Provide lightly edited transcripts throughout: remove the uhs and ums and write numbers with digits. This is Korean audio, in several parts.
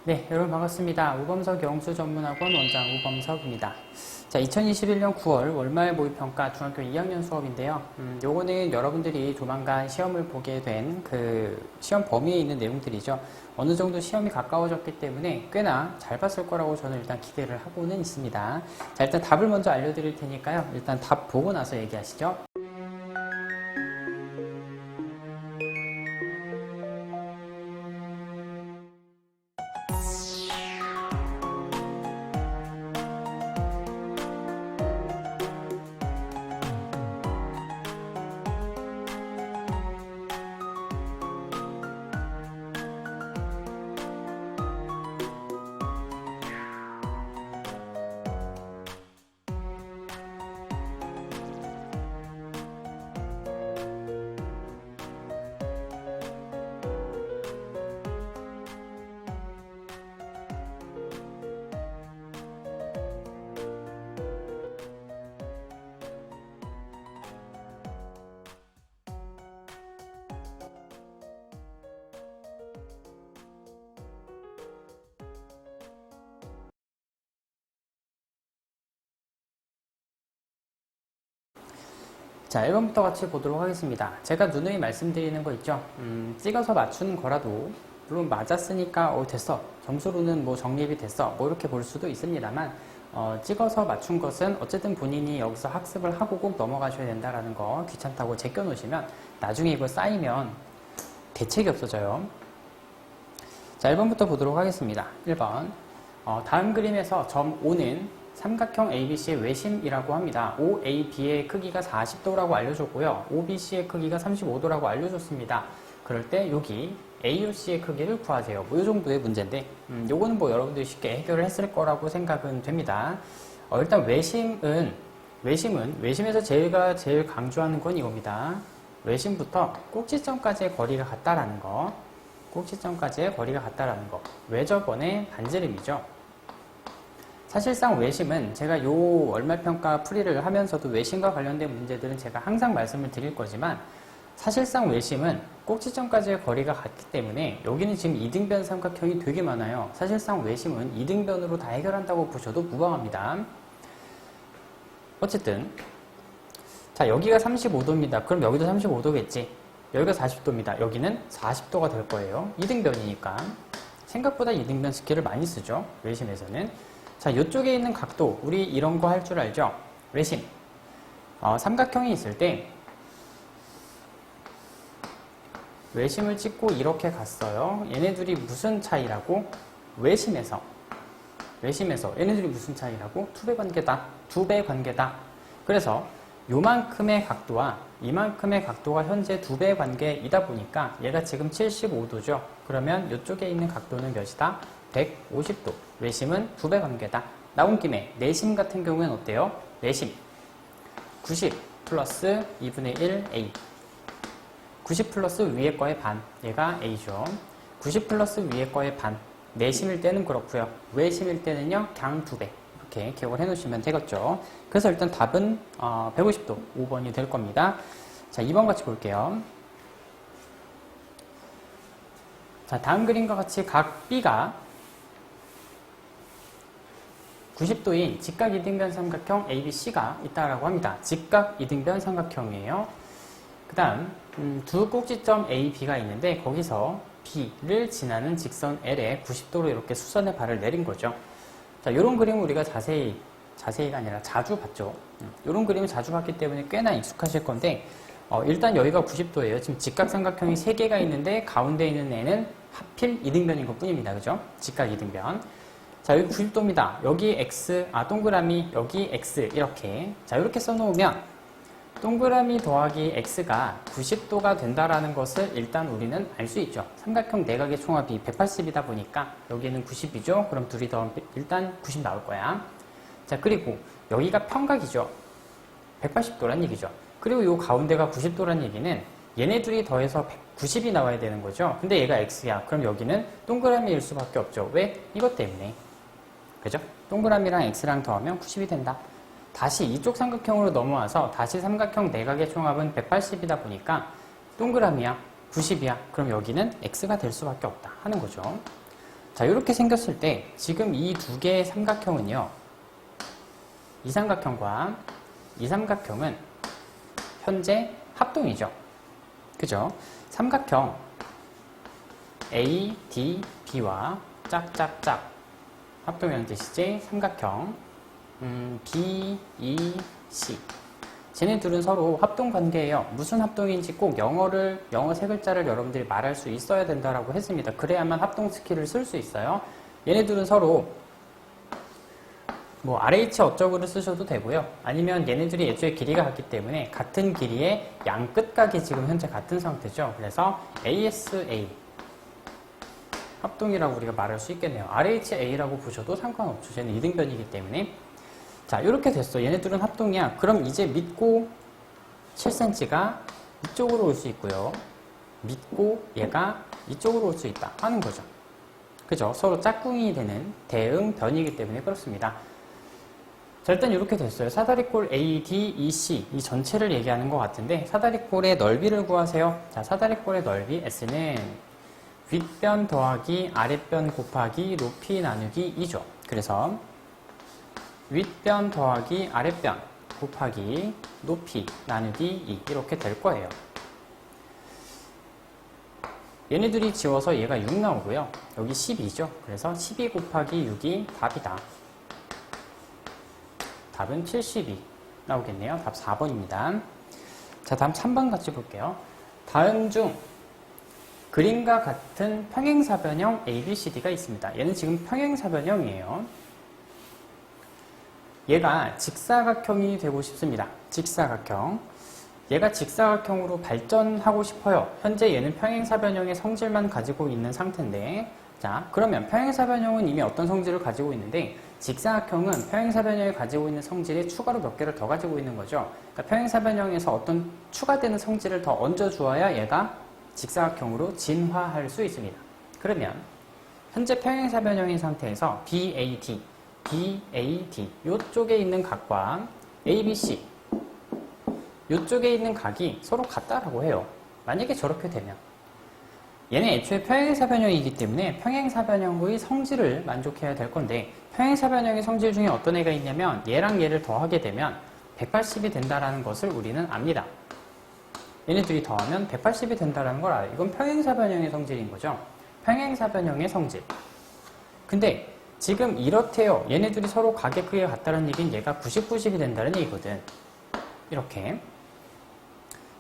네, 여러분 반갑습니다. 우범석 영수전문학원 원장 우범석입니다. 자, 2021년 9월 월말 모의평가 중학교 2학년 수업인데요. 요거는 여러분들이 조만간 시험을 보게 된 그 시험 범위에 있는 내용들이죠. 어느 정도 시험이 가까워졌기 때문에 꽤나 잘 봤을 거라고 저는 일단 기대를 하고는 있습니다. 자, 일단 답을 먼저 알려드릴 테니까요. 일단 답 보고 나서 얘기하시죠. 자, 1번부터 같이 보도록 하겠습니다. 제가 누누이 말씀드리는 거 있죠. 찍어서 맞추는 거라도 물론 맞았으니까 됐어. 점수로는 뭐 정립이 됐어. 뭐 이렇게 볼 수도 있습니다만 찍어서 맞춘 것은 어쨌든 본인이 여기서 학습을 하고 꼭 넘어가셔야 된다라는 거 귀찮다고 제껴 놓으시면 나중에 이거 쌓이면 대책이 없어져요. 자, 1번부터 보도록 하겠습니다. 1번 다음 그림에서 점 O는 삼각형 ABC의 외심이라고 합니다. OAB의 크기가 40도라고 알려줬고요. OBC의 크기가 35도라고 알려줬습니다. 그럴 때 여기 AOC의 크기를 구하세요. 뭐 이 정도의 문제인데 요거는 뭐 여러분들이 쉽게 해결을 했을 거라고 생각은 됩니다. 일단 외심에서 제가 제일 강조하는 건 이겁니다. 외심부터 꼭지점까지의 거리가 같다라는 거. 꼭지점까지의 거리가 같다라는 거. 외접원의 반지름이죠. 사실상 외심은 제가 요 월말평가 풀이를 하면서도 외심과 관련된 문제들은 제가 항상 말씀을 드릴 거지만 사실상 외심은 꼭지점까지의 거리가 같기 때문에 여기는 지금 이등변 삼각형이 되게 많아요. 사실상 외심은 이등변으로 다 해결한다고 보셔도 무방합니다. 어쨌든 자, 여기가 35도입니다. 그럼 여기도 35도겠지. 여기가 40도입니다. 여기는 40도가 될 거예요. 이등변이니까. 생각보다 이등변 스킬을 많이 쓰죠. 외심에서는. 자, 이쪽에 있는 각도, 우리 이런 거 할 줄 알죠? 외심. 삼각형이 있을 때 외심을 찍고 이렇게 갔어요. 얘네들이 무슨 차이라고? 외심에서 얘네들이 무슨 차이라고? 투배 관계다. 두배 관계다. 그래서 요만큼의 각도와 이만큼의 각도가 현재 두 배 관계이다 보니까 얘가 지금 75도죠. 그러면 이쪽에 있는 각도는 몇이다? 150도. 외심은 두 배 관계다. 나온 김에 내심 같은 경우에는 어때요? 내심 90 플러스 2분의 1 A. 90 플러스 위에 거의 반. 얘가 A죠. 90 플러스 위에 거의 반. 내심일 때는 그렇고요. 외심일 때는요. 그냥 두 배. 이렇게 기억을 해 놓으시면 되겠죠. 그래서 일단 답은 150도 5번이 될 겁니다. 자, 2번 같이 볼게요. 자, 다음 그림과 같이 각 B가 90도인 직각 이등변 삼각형 ABC가 있다라고 합니다. 직각 이등변 삼각형이에요. 그 다음 두 꼭지점 A, B가 있는데 거기서 B를 지나는 직선 L에 90도로 이렇게 수선의 발을 내린 거죠. 자, 이런 그림을 우리가 자세히가 아니라 자주 봤죠. 이런 그림을 자주 봤기 때문에 꽤나 익숙하실 건데 일단 여기가 90도예요. 지금 직각 삼각형이 3개가 있는데 가운데 있는 애는 하필 이등변인 것 뿐입니다. 그죠? 직각 이등변. 자, 여기 90도입니다. 여기 X, 동그라미, 여기 X, 이렇게. 자, 이렇게 써놓으면, 동그라미 더하기 X가 90도가 된다라는 것을 일단 우리는 알 수 있죠. 삼각형 내각의 총합이 180이다 보니까, 여기는 90이죠. 그럼 둘이 더하면 일단 90 나올 거야. 자, 그리고 여기가 평각이죠. 180도란 얘기죠. 그리고 요 가운데가 90도란 얘기는 얘네 둘이 더해서 90이 나와야 되는 거죠. 근데 얘가 X야. 그럼 여기는 동그라미일 수밖에 없죠. 왜? 이것 때문에. 그죠? 동그라미랑 X랑 더하면 90이 된다. 다시 이쪽 삼각형으로 넘어와서 다시 삼각형 내각의 총합은 180이다 보니까 동그라미야, 90이야. 그럼 여기는 X가 될 수밖에 없다 하는 거죠. 자, 이렇게 생겼을 때 지금 이 두 개의 삼각형은요, 이 삼각형과 이 삼각형은 현재 합동이죠. 그죠? 삼각형 A, D, B와 짝짝짝 합동이라는 뜻이지. 삼각형 B, E, C 쟤네 둘은 서로 합동 관계예요. 무슨 합동인지 꼭 영어 세 글자를 여러분들이 말할 수 있어야 된다라고 했습니다. 그래야만 합동 스킬을 쓸 수 있어요. 얘네들은 서로 뭐 RH 어쩌고를 쓰셔도 되고요. 아니면 얘네들이 애초에 길이가 같기 때문에 같은 길이의 양 끝각이 지금 현재 같은 상태죠. 그래서 ASA 합동이라고 우리가 말할 수 있겠네요. RHA라고 보셔도 상관없죠. 쟤는 이등변이기 때문에. 자, 이렇게 됐어. 얘네들은 합동이야. 그럼 이제 밑고 7cm가 이쪽으로 올 수 있고요. 밑고 얘가 이쪽으로 올 수 있다 하는 거죠. 그죠? 서로 짝꿍이 되는 대응변이기 때문에 그렇습니다. 자, 일단 이렇게 됐어요. 사다리꼴 ADEC 이 전체를 얘기하는 것 같은데 사다리꼴의 넓이를 구하세요. 자, 사다리꼴의 넓이 S는 윗변 더하기 아랫변 곱하기 높이 나누기 2죠. 그래서 윗변 더하기 아랫변 곱하기 높이 나누기 2 이렇게 될 거예요. 얘네들이 지워서 얘가 6 나오고요. 여기 12죠. 그래서 12 곱하기 6이 답이다. 답은 72 나오겠네요. 답 4번입니다. 자, 다음 3번 같이 볼게요. 다음 중 그림과 같은 평행사변형 ABCD가 있습니다. 얘는 지금 평행사변형이에요. 얘가 직사각형이 되고 싶습니다. 직사각형. 얘가 직사각형으로 발전하고 싶어요. 현재 얘는 평행사변형의 성질만 가지고 있는 상태인데, 자, 그러면 평행사변형은 이미 어떤 성질을 가지고 있는데 직사각형은 평행사변형이 가지고 있는 성질에 추가로 몇 개를 더 가지고 있는 거죠. 그러니까 평행사변형에서 어떤 추가되는 성질을 더 얹어주어야 얘가 직사각형으로 진화할 수 있습니다. 그러면 현재 평행사변형인 상태에서 BAD, BAD 이쪽에 있는 각과 ABC 이쪽에 있는 각이 서로 같다라고 해요. 만약에 저렇게 되면 얘는 애초에 평행사변형이기 때문에 평행사변형의 성질을 만족해야 될 건데 평행사변형의 성질 중에 어떤 애가 있냐면 얘랑 얘를 더하게 되면 180이 된다라는 것을 우리는 압니다. 얘네들이 더하면 180이 된다는 걸 알아요. 이건 평행사변형의 성질인 거죠. 평행사변형의 성질. 근데 지금 이렇대요. 얘네들이 서로 각의 크기가 같다는 얘기는 얘가 90, 90이 된다는 얘기거든. 이렇게.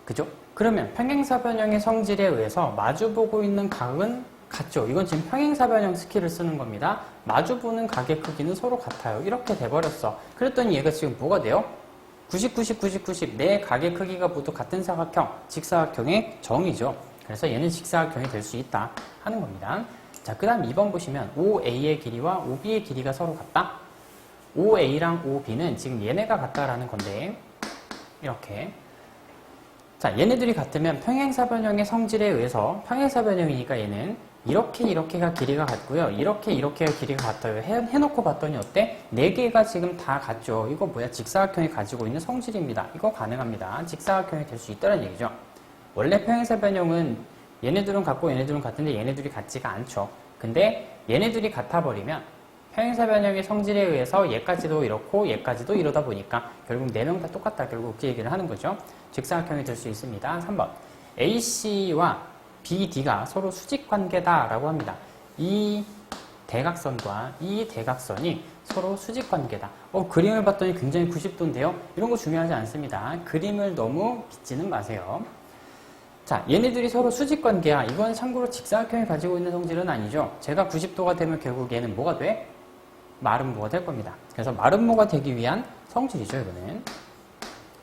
그죠? 그러면 평행사변형의 성질에 의해서 마주보고 있는 각은 같죠. 이건 지금 평행사변형 스킬을 쓰는 겁니다. 마주보는 각의 크기는 서로 같아요. 이렇게 돼버렸어. 그랬더니 얘가 지금 뭐가 돼요? 90, 90, 90, 90. 네 각의 크기가 모두 같은 사각형, 직사각형의 정의죠. 그래서 얘는 직사각형이 될 수 있다 하는 겁니다. 자, 그 다음 2번 보시면 OA의 길이와 OB의 길이가 서로 같다. OA랑 OB는 지금 얘네가 같다라는 건데 이렇게. 자, 얘네들이 같으면 평행사변형의 성질에 의해서 평행사변형이니까 얘는 이렇게가 길이가 같고요. 이렇게가 길이가 같아요. 해놓고 봤더니 어때? 4개가 지금 다 같죠. 이거 뭐야? 직사각형이 가지고 있는 성질입니다. 이거 가능합니다. 직사각형이 될 수 있다는 얘기죠. 원래 평행사변형은 얘네들은 같고 얘네들은 같은데 얘네들이 같지가 않죠. 근데 얘네들이 같아버리면 평행사변형의 성질에 의해서 얘까지도 이렇고 얘까지도 이러다 보니까 결국 4명 다 똑같다. 결국 그 얘기를 하는 거죠. 직사각형이 될 수 있습니다. 3번 AC와 BD가 서로 수직관계다라고 합니다. 이 대각선과 이 대각선이 서로 수직관계다. 그림을 봤더니 굉장히 90도인데요. 이런 거 중요하지 않습니다. 그림을 너무 빚지는 마세요. 자, 얘네들이 서로 수직관계야. 이건 참고로 직사각형이 가지고 있는 성질은 아니죠. 제가 90도가 되면 결국 얘는 뭐가 돼? 마름모가 될 겁니다. 그래서 마름모가 되기 위한 성질이죠. 이거는.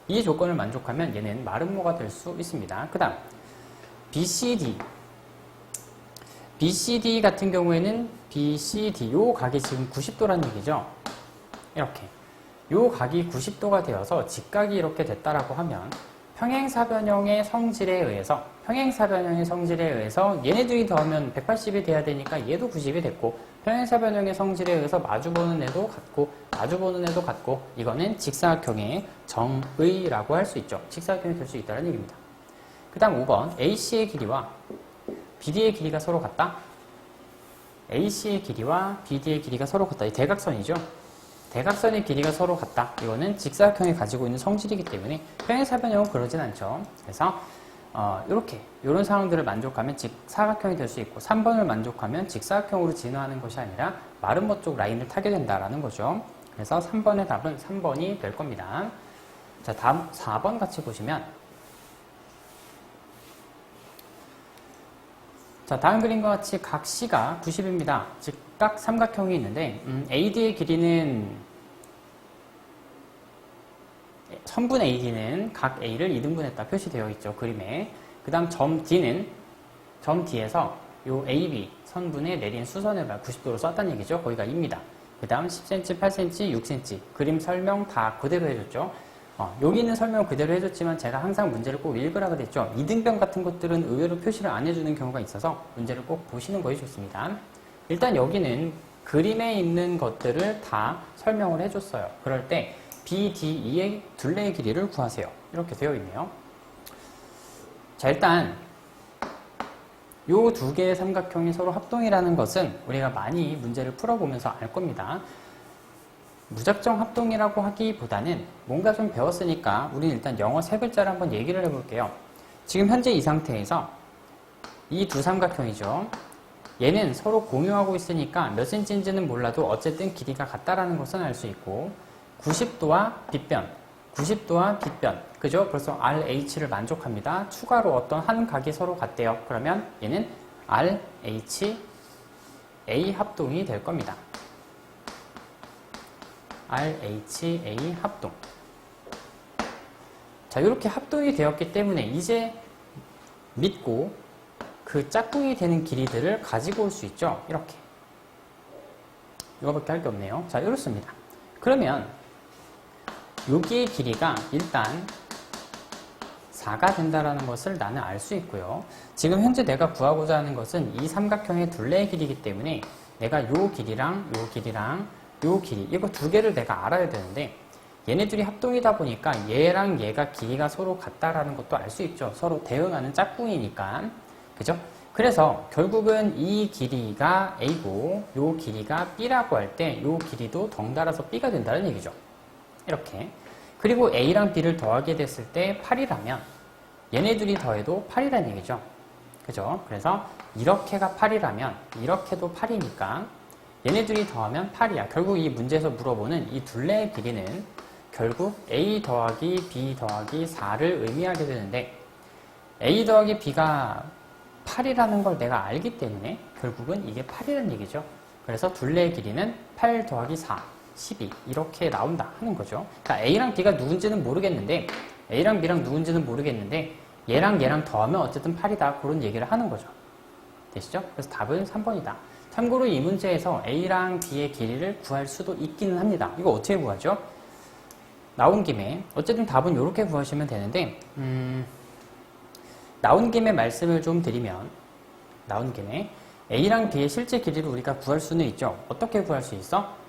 이 조건을 만족하면 얘는 마름모가 될 수 있습니다. 그 다음 BCD. BCD 같은 경우에는 BCD, 요 각이 지금 90도라는 얘기죠. 이렇게. 요 각이 90도가 되어서 직각이 이렇게 됐다라고 하면 평행사변형의 성질에 의해서 얘네들이 더하면 180이 돼야 되니까 얘도 90이 됐고 평행사변형의 성질에 의해서 마주보는 애도 같고 마주보는 애도 같고 이거는 직사각형의 정의라고 할 수 있죠. 직사각형이 될 수 있다는 얘기입니다. 그 다음 5번 AC의 길이와 BD의 길이가 서로 같다. AC의 길이와 BD의 길이가 서로 같다. 이 대각선이죠. 대각선의 길이가 서로 같다. 이거는 직사각형이 가지고 있는 성질이기 때문에 평행사변형은 그러진 않죠. 그래서 이런 상황들을 만족하면 직사각형이 될 수 있고 3번을 만족하면 직사각형으로 진화하는 것이 아니라 마름모 쪽 라인을 타게 된다라는 거죠. 그래서 3번의 답은 3번이 될 겁니다. 자, 다음 4번 같이 보시면 자, 다음 그림과 같이 각 C가 90입니다. 직각 삼각형이 있는데 AD의 길이는 선분 AD는 각 A를 2등분했다 표시되어 있죠. 그림에. 그 다음 점 D에서 요 AB 선분에 내린 수선을 90도로 썼다는 얘기죠. 거기가 2입니다. 그 다음 10cm, 8cm, 6cm 그림 설명 다 그대로 해줬죠. 여기는 설명 그대로 해줬지만 제가 항상 문제를 꼭 읽으라고 했죠. 이등변 같은 것들은 의외로 표시를 안 해주는 경우가 있어서 문제를 꼭 보시는 것이 좋습니다. 일단 여기는 그림에 있는 것들을 다 설명을 해줬어요. 그럴 때 BDE의 둘레의 길이를 구하세요. 이렇게 되어 있네요. 자, 일단 요 두 개의 삼각형이 서로 합동이라는 것은 우리가 많이 문제를 풀어보면서 알 겁니다. 무작정 합동이라고 하기보다는 뭔가 좀 배웠으니까 우리는 일단 영어 세 글자를 한번 얘기를 해볼게요. 지금 현재 이 상태에서 이 두 삼각형이죠. 얘는 서로 공유하고 있으니까 몇 cm인지는 몰라도 어쨌든 길이가 같다라는 것은 알 수 있고 90도와 빗변, 그죠? 벌써 RH를 만족합니다. 추가로 어떤 한 각이 서로 같대요. 그러면 얘는 RH, A 합동이 될 겁니다. RHA 합동. 자, 이렇게 합동이 되었기 때문에 이제 믿고 그 짝꿍이 되는 길이들을 가지고 올 수 있죠. 이렇게. 이거밖에 할 게 없네요. 자, 이렇습니다. 그러면 여기의 길이가 일단 4가 된다는 것을 나는 알 수 있고요. 지금 현재 내가 구하고자 하는 것은 이 삼각형의 둘레의 길이기 때문에 내가 요 길이랑 요 길이랑 요 길이, 이거 두 개를 내가 알아야 되는데 얘네들이 합동이다 보니까 얘랑 얘가 길이가 서로 같다라는 것도 알 수 있죠. 서로 대응하는 짝꿍이니까. 그죠? 그래서 결국은 이 길이가 A고 요 길이가 B라고 할 때 요 길이도 덩달아서 B가 된다는 얘기죠. 이렇게. 그리고 A랑 B를 더하게 됐을 때 8이라면 얘네들이 더해도 8이라는 얘기죠. 그죠? 그래서 이렇게가 8이라면 이렇게도 8이니까 얘네들이 더하면 8이야. 결국 이 문제에서 물어보는 이 둘레의 길이는 결국 A 더하기 B 더하기 4를 의미하게 되는데 A 더하기 B가 8이라는 걸 내가 알기 때문에 결국은 이게 8이라는 얘기죠. 그래서 둘레의 길이는 8 더하기 4, 12 이렇게 나온다 하는 거죠. 그러니까 A랑 B가 누군지는 모르겠는데 A랑 B랑 누군지는 모르겠는데 얘랑 얘랑 더하면 어쨌든 8이다. 그런 얘기를 하는 거죠. 되시죠? 그래서 답은 3번이다. 참고로 이 문제에서 A랑 B의 길이를 구할 수도 있기는 합니다. 이거 어떻게 구하죠? 나온 김에 어쨌든 답은 이렇게 구하시면 되는데 나온 김에 말씀을 좀 드리면 나온 김에 A랑 B의 실제 길이를 우리가 구할 수는 있죠. 어떻게 구할 수 있어?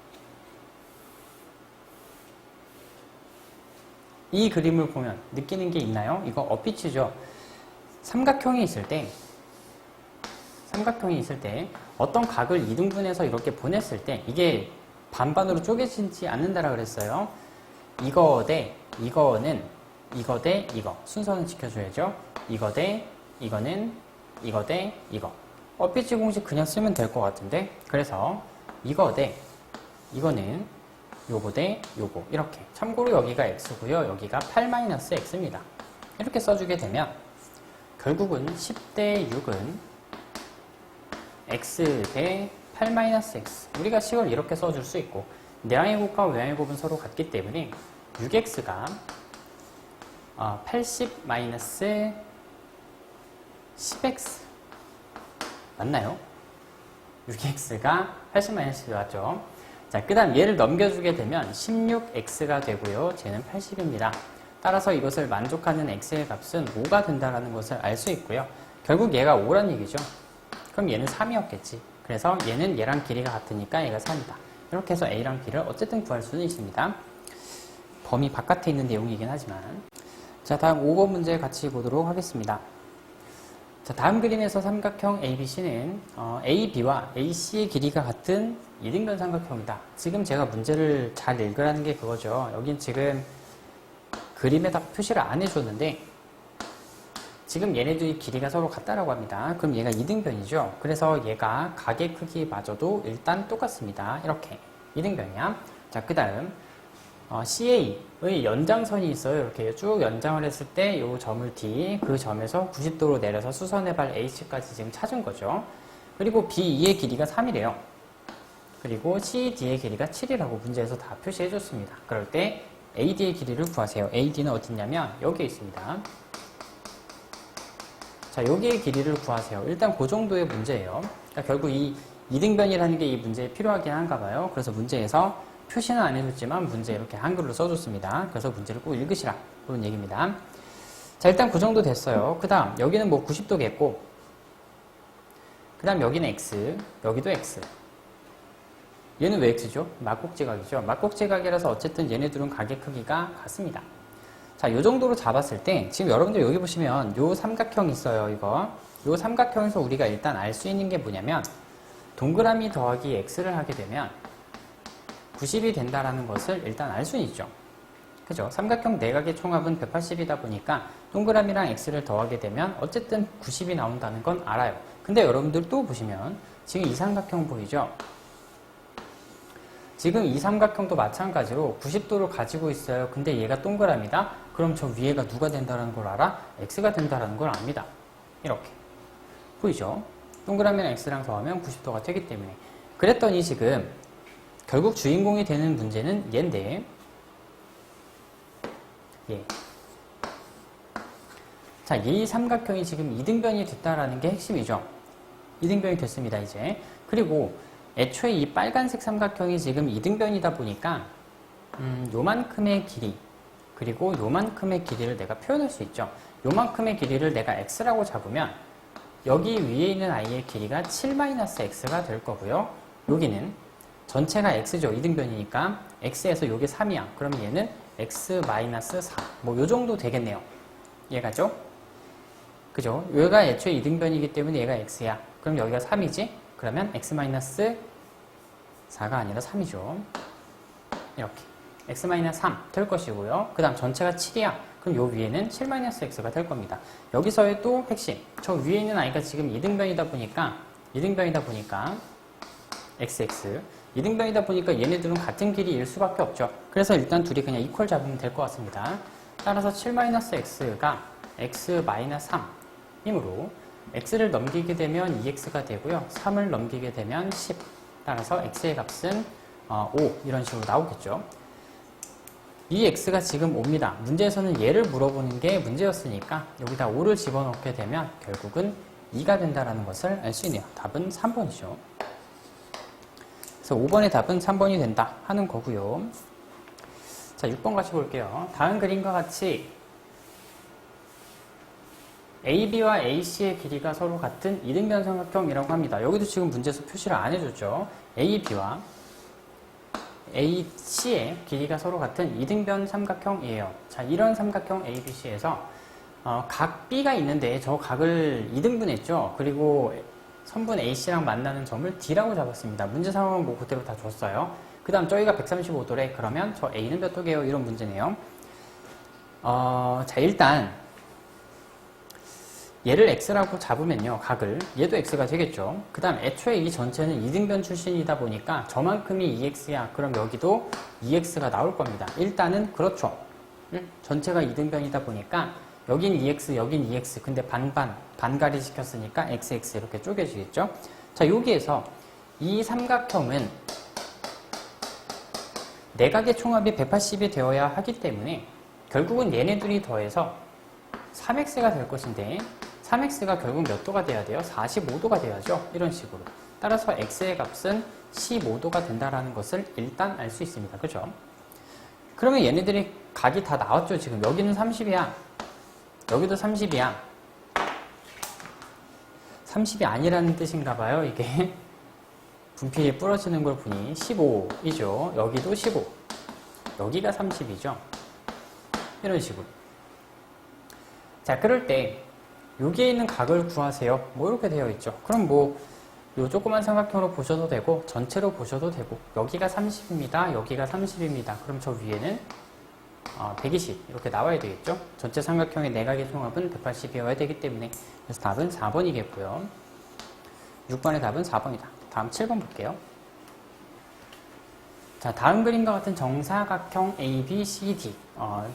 이 그림을 보면 느끼는 게 있나요? 이거 어피치죠. 삼각형이 있을 때 어떤 각을 2등분해서 이렇게 보냈을 때 이게 반반으로 쪼개지지 않는다라 그랬어요. 이거 대 이거는 이거 대 이거 순서는 지켜줘야죠. 이거 대 이거는 이거 대 이거 어피치 공식 그냥 쓰면 될 것 같은데 그래서 이거 대 이거는 요거 대 요거 이렇게 참고로 여기가 x고요. 여기가 8-x입니다. 이렇게 써주게 되면 결국은 10 대 6은 x 대 8-x 우리가 식을 이렇게 써줄 수 있고 내항의 곱과 외항의 곱은 서로 같기 때문에 6x가 80-10x 맞나요? 6x가 80-10 맞죠? 자, 그 다음 얘를 넘겨주게 되면 16x가 되고요. 쟤는 80입니다. 따라서 이것을 만족하는 x의 값은 5가 된다는 것을 알 수 있고요. 결국 얘가 5란 얘기죠. 그럼 얘는 3이었겠지. 그래서 얘는 얘랑 길이가 같으니까 얘가 3이다. 이렇게 해서 A랑 B를 어쨌든 구할 수는 있습니다. 범위 바깥에 있는 내용이긴 하지만 자, 다음 5번 문제 같이 보도록 하겠습니다. 자, 다음 그림에서 삼각형 ABC는 AB와 AC의 길이가 같은 이등변 삼각형이다. 지금 제가 문제를 잘 읽으라는 게 그거죠. 여긴 지금 그림에다 표시를 안 해줬는데 지금 얘네들이 길이가 서로 같다라고 합니다. 그럼 얘가 이등변이죠. 그래서 얘가 각의 크기마저도 일단 똑같습니다. 이렇게 이등변이야. 자, 그 다음 CA의 연장선이 있어요. 이렇게 쭉 연장을 했을 때 이 점을 D, 그 점에서 90도로 내려서 수선의 발 H까지 지금 찾은 거죠. 그리고 BE의 길이가 3이래요. 그리고 CD의 길이가 7이라고 문제에서 다 표시해 줬습니다. 그럴 때 AD의 길이를 구하세요. AD는 어디 있냐면 여기에 있습니다. 자, 여기의 길이를 구하세요. 일단 그 정도의 문제예요. 그러니까 결국 이 이등변이라는 게 이 문제에 필요하긴 한가 봐요. 그래서 문제에서 표시는 안 해줬지만 문제 이렇게 한글로 써줬습니다. 그래서 문제를 꼭 읽으시라. 그런 얘기입니다. 자, 일단 그 정도 됐어요. 그 다음 여기는 뭐 90도겠고 그 다음 여기는 X, 여기도 X. 얘는 왜 X죠? 막곡지각이죠. 막곡지각이라서 어쨌든 얘네들은 각의 크기가 같습니다. 자, 요 정도로 잡았을 때 지금 여러분들 여기 보시면 요 삼각형 있어요. 이거 요 삼각형에서 우리가 일단 알 수 있는 게 뭐냐면 동그라미 더하기 X를 하게 되면 90이 된다라는 것을 일단 알 수는 있죠. 그죠? 삼각형 내각의 총합은 180이다 보니까 동그라미랑 X를 더하게 되면 어쨌든 90이 나온다는 건 알아요. 근데 여러분들 또 보시면 지금 이 삼각형 보이죠? 지금 이 삼각형도 마찬가지로 90도를 가지고 있어요. 근데 얘가 동그라미다? 그럼 저 위에가 누가 된다는 걸 알아? X가 된다는 걸 압니다. 이렇게. 보이죠? 동그라미랑 X랑 더하면 90도가 되기 때문에. 그랬더니 지금 결국 주인공이 되는 문제는 얘인데 예. 자, 이 삼각형이 지금 이등변이 됐다라는 게 핵심이죠. 이등변이 됐습니다, 이제. 그리고 애초에 이 빨간색 삼각형이 지금 이등변이다 보니까 요만큼의 길이 그리고 요만큼의 길이를 내가 표현할 수 있죠. 요만큼의 길이를 내가 x라고 잡으면 여기 위에 있는 i의 길이가 7-x가 될 거고요. 여기는 전체가 x죠. 이등변이니까 x에서 요게 3이야. 그럼 얘는 x-4 뭐 요 정도 되겠네요. 얘가죠? 그죠? 얘가 애초에 이등변이기 때문에 얘가 x야. 그럼 여기가 3이지? 그러면 x-4가 아니라 3이죠. 이렇게 x-3 될 것이고요. 그 다음 전체가 7이야. 그럼 요 위에는 7-x가 될 겁니다. 여기서의 또 핵심. 저 위에 있는 i가 지금 이등변이다 보니까 xx 이등변이다 보니까 얘네들은 같은 길이일 수밖에 없죠. 그래서 일단 둘이 그냥 이퀄 잡으면 될 것 같습니다. 따라서 7-x가 x-3이므로 x를 넘기게 되면 2x가 되고요. 3을 넘기게 되면 10. 따라서 x의 값은 5 이런 식으로 나오겠죠. 이 x가 지금 5입니다. 문제에서는 얘를 물어보는 게 문제였으니까 여기다 5를 집어넣게 되면 결국은 2가 된다는 것을 알 수 있네요. 답은 3번이죠. 그래서 5번의 답은 3번이 된다 하는 거고요. 자, 6번 같이 볼게요. 다음 그림과 같이 AB와 AC의 길이가 서로 같은 이등변 삼각형이라고 합니다. 여기도 지금 문제에서 표시를 안 해줬죠. AB와 AC의 길이가 서로 같은 이등변 삼각형이에요. 자, 이런 삼각형 ABC에서 각 B가 있는데 저 각을 2등분했죠. 그리고 선분 AC랑 만나는 점을 D라고 잡았습니다. 문제 상황은 뭐 그대로 다 줬어요. 그 다음 저희가 135도래. 그러면 저 A는 몇 도게요? 이런 문제네요. 자, 일단 얘를 X라고 잡으면요. 각을. 얘도 X가 되겠죠. 그 다음 애초에 이 전체는 이등변 출신이다 보니까 저만큼이 2X야. 그럼 여기도 2X가 나올 겁니다. 일단은 그렇죠. 전체가 이등변이다 보니까 여긴 2x, 여긴 2x. 근데 반가리 시켰으니까 xx 이렇게 쪼개지겠죠. 자, 여기에서 이 삼각형은 내각의 총합이 180이 되어야 하기 때문에 결국은 얘네들이 더해서 3x가 될 것인데 3x가 결국 몇 도가 돼야 돼요? 45도가 돼야죠. 이런 식으로. 따라서 x의 값은 15도가 된다는 것을 일단 알 수 있습니다. 그죠? 그러면 얘네들이 각이 다 나왔죠. 지금 여기는 30이야. 여기도 30이야. 30이 아니라는 뜻인가 봐요. 이게 분필이 부러지는 걸 보니 15이죠. 여기도 15. 여기가 30이죠. 이런 식으로. 자, 그럴 때 여기에 있는 각을 구하세요. 뭐 이렇게 되어 있죠. 그럼 뭐 요 조그만 삼각형으로 보셔도 되고 전체로 보셔도 되고 여기가 30입니다. 여기가 30입니다. 그럼 저 위에는 120 이렇게 나와야 되겠죠. 전체 삼각형의 내각의 총합은 180이어야 되기 때문에 그래서 답은 4번이겠고요. 6번의 답은 4번이다. 다음 7번 볼게요. 자, 다음 그림과 같은 정사각형 ABCD.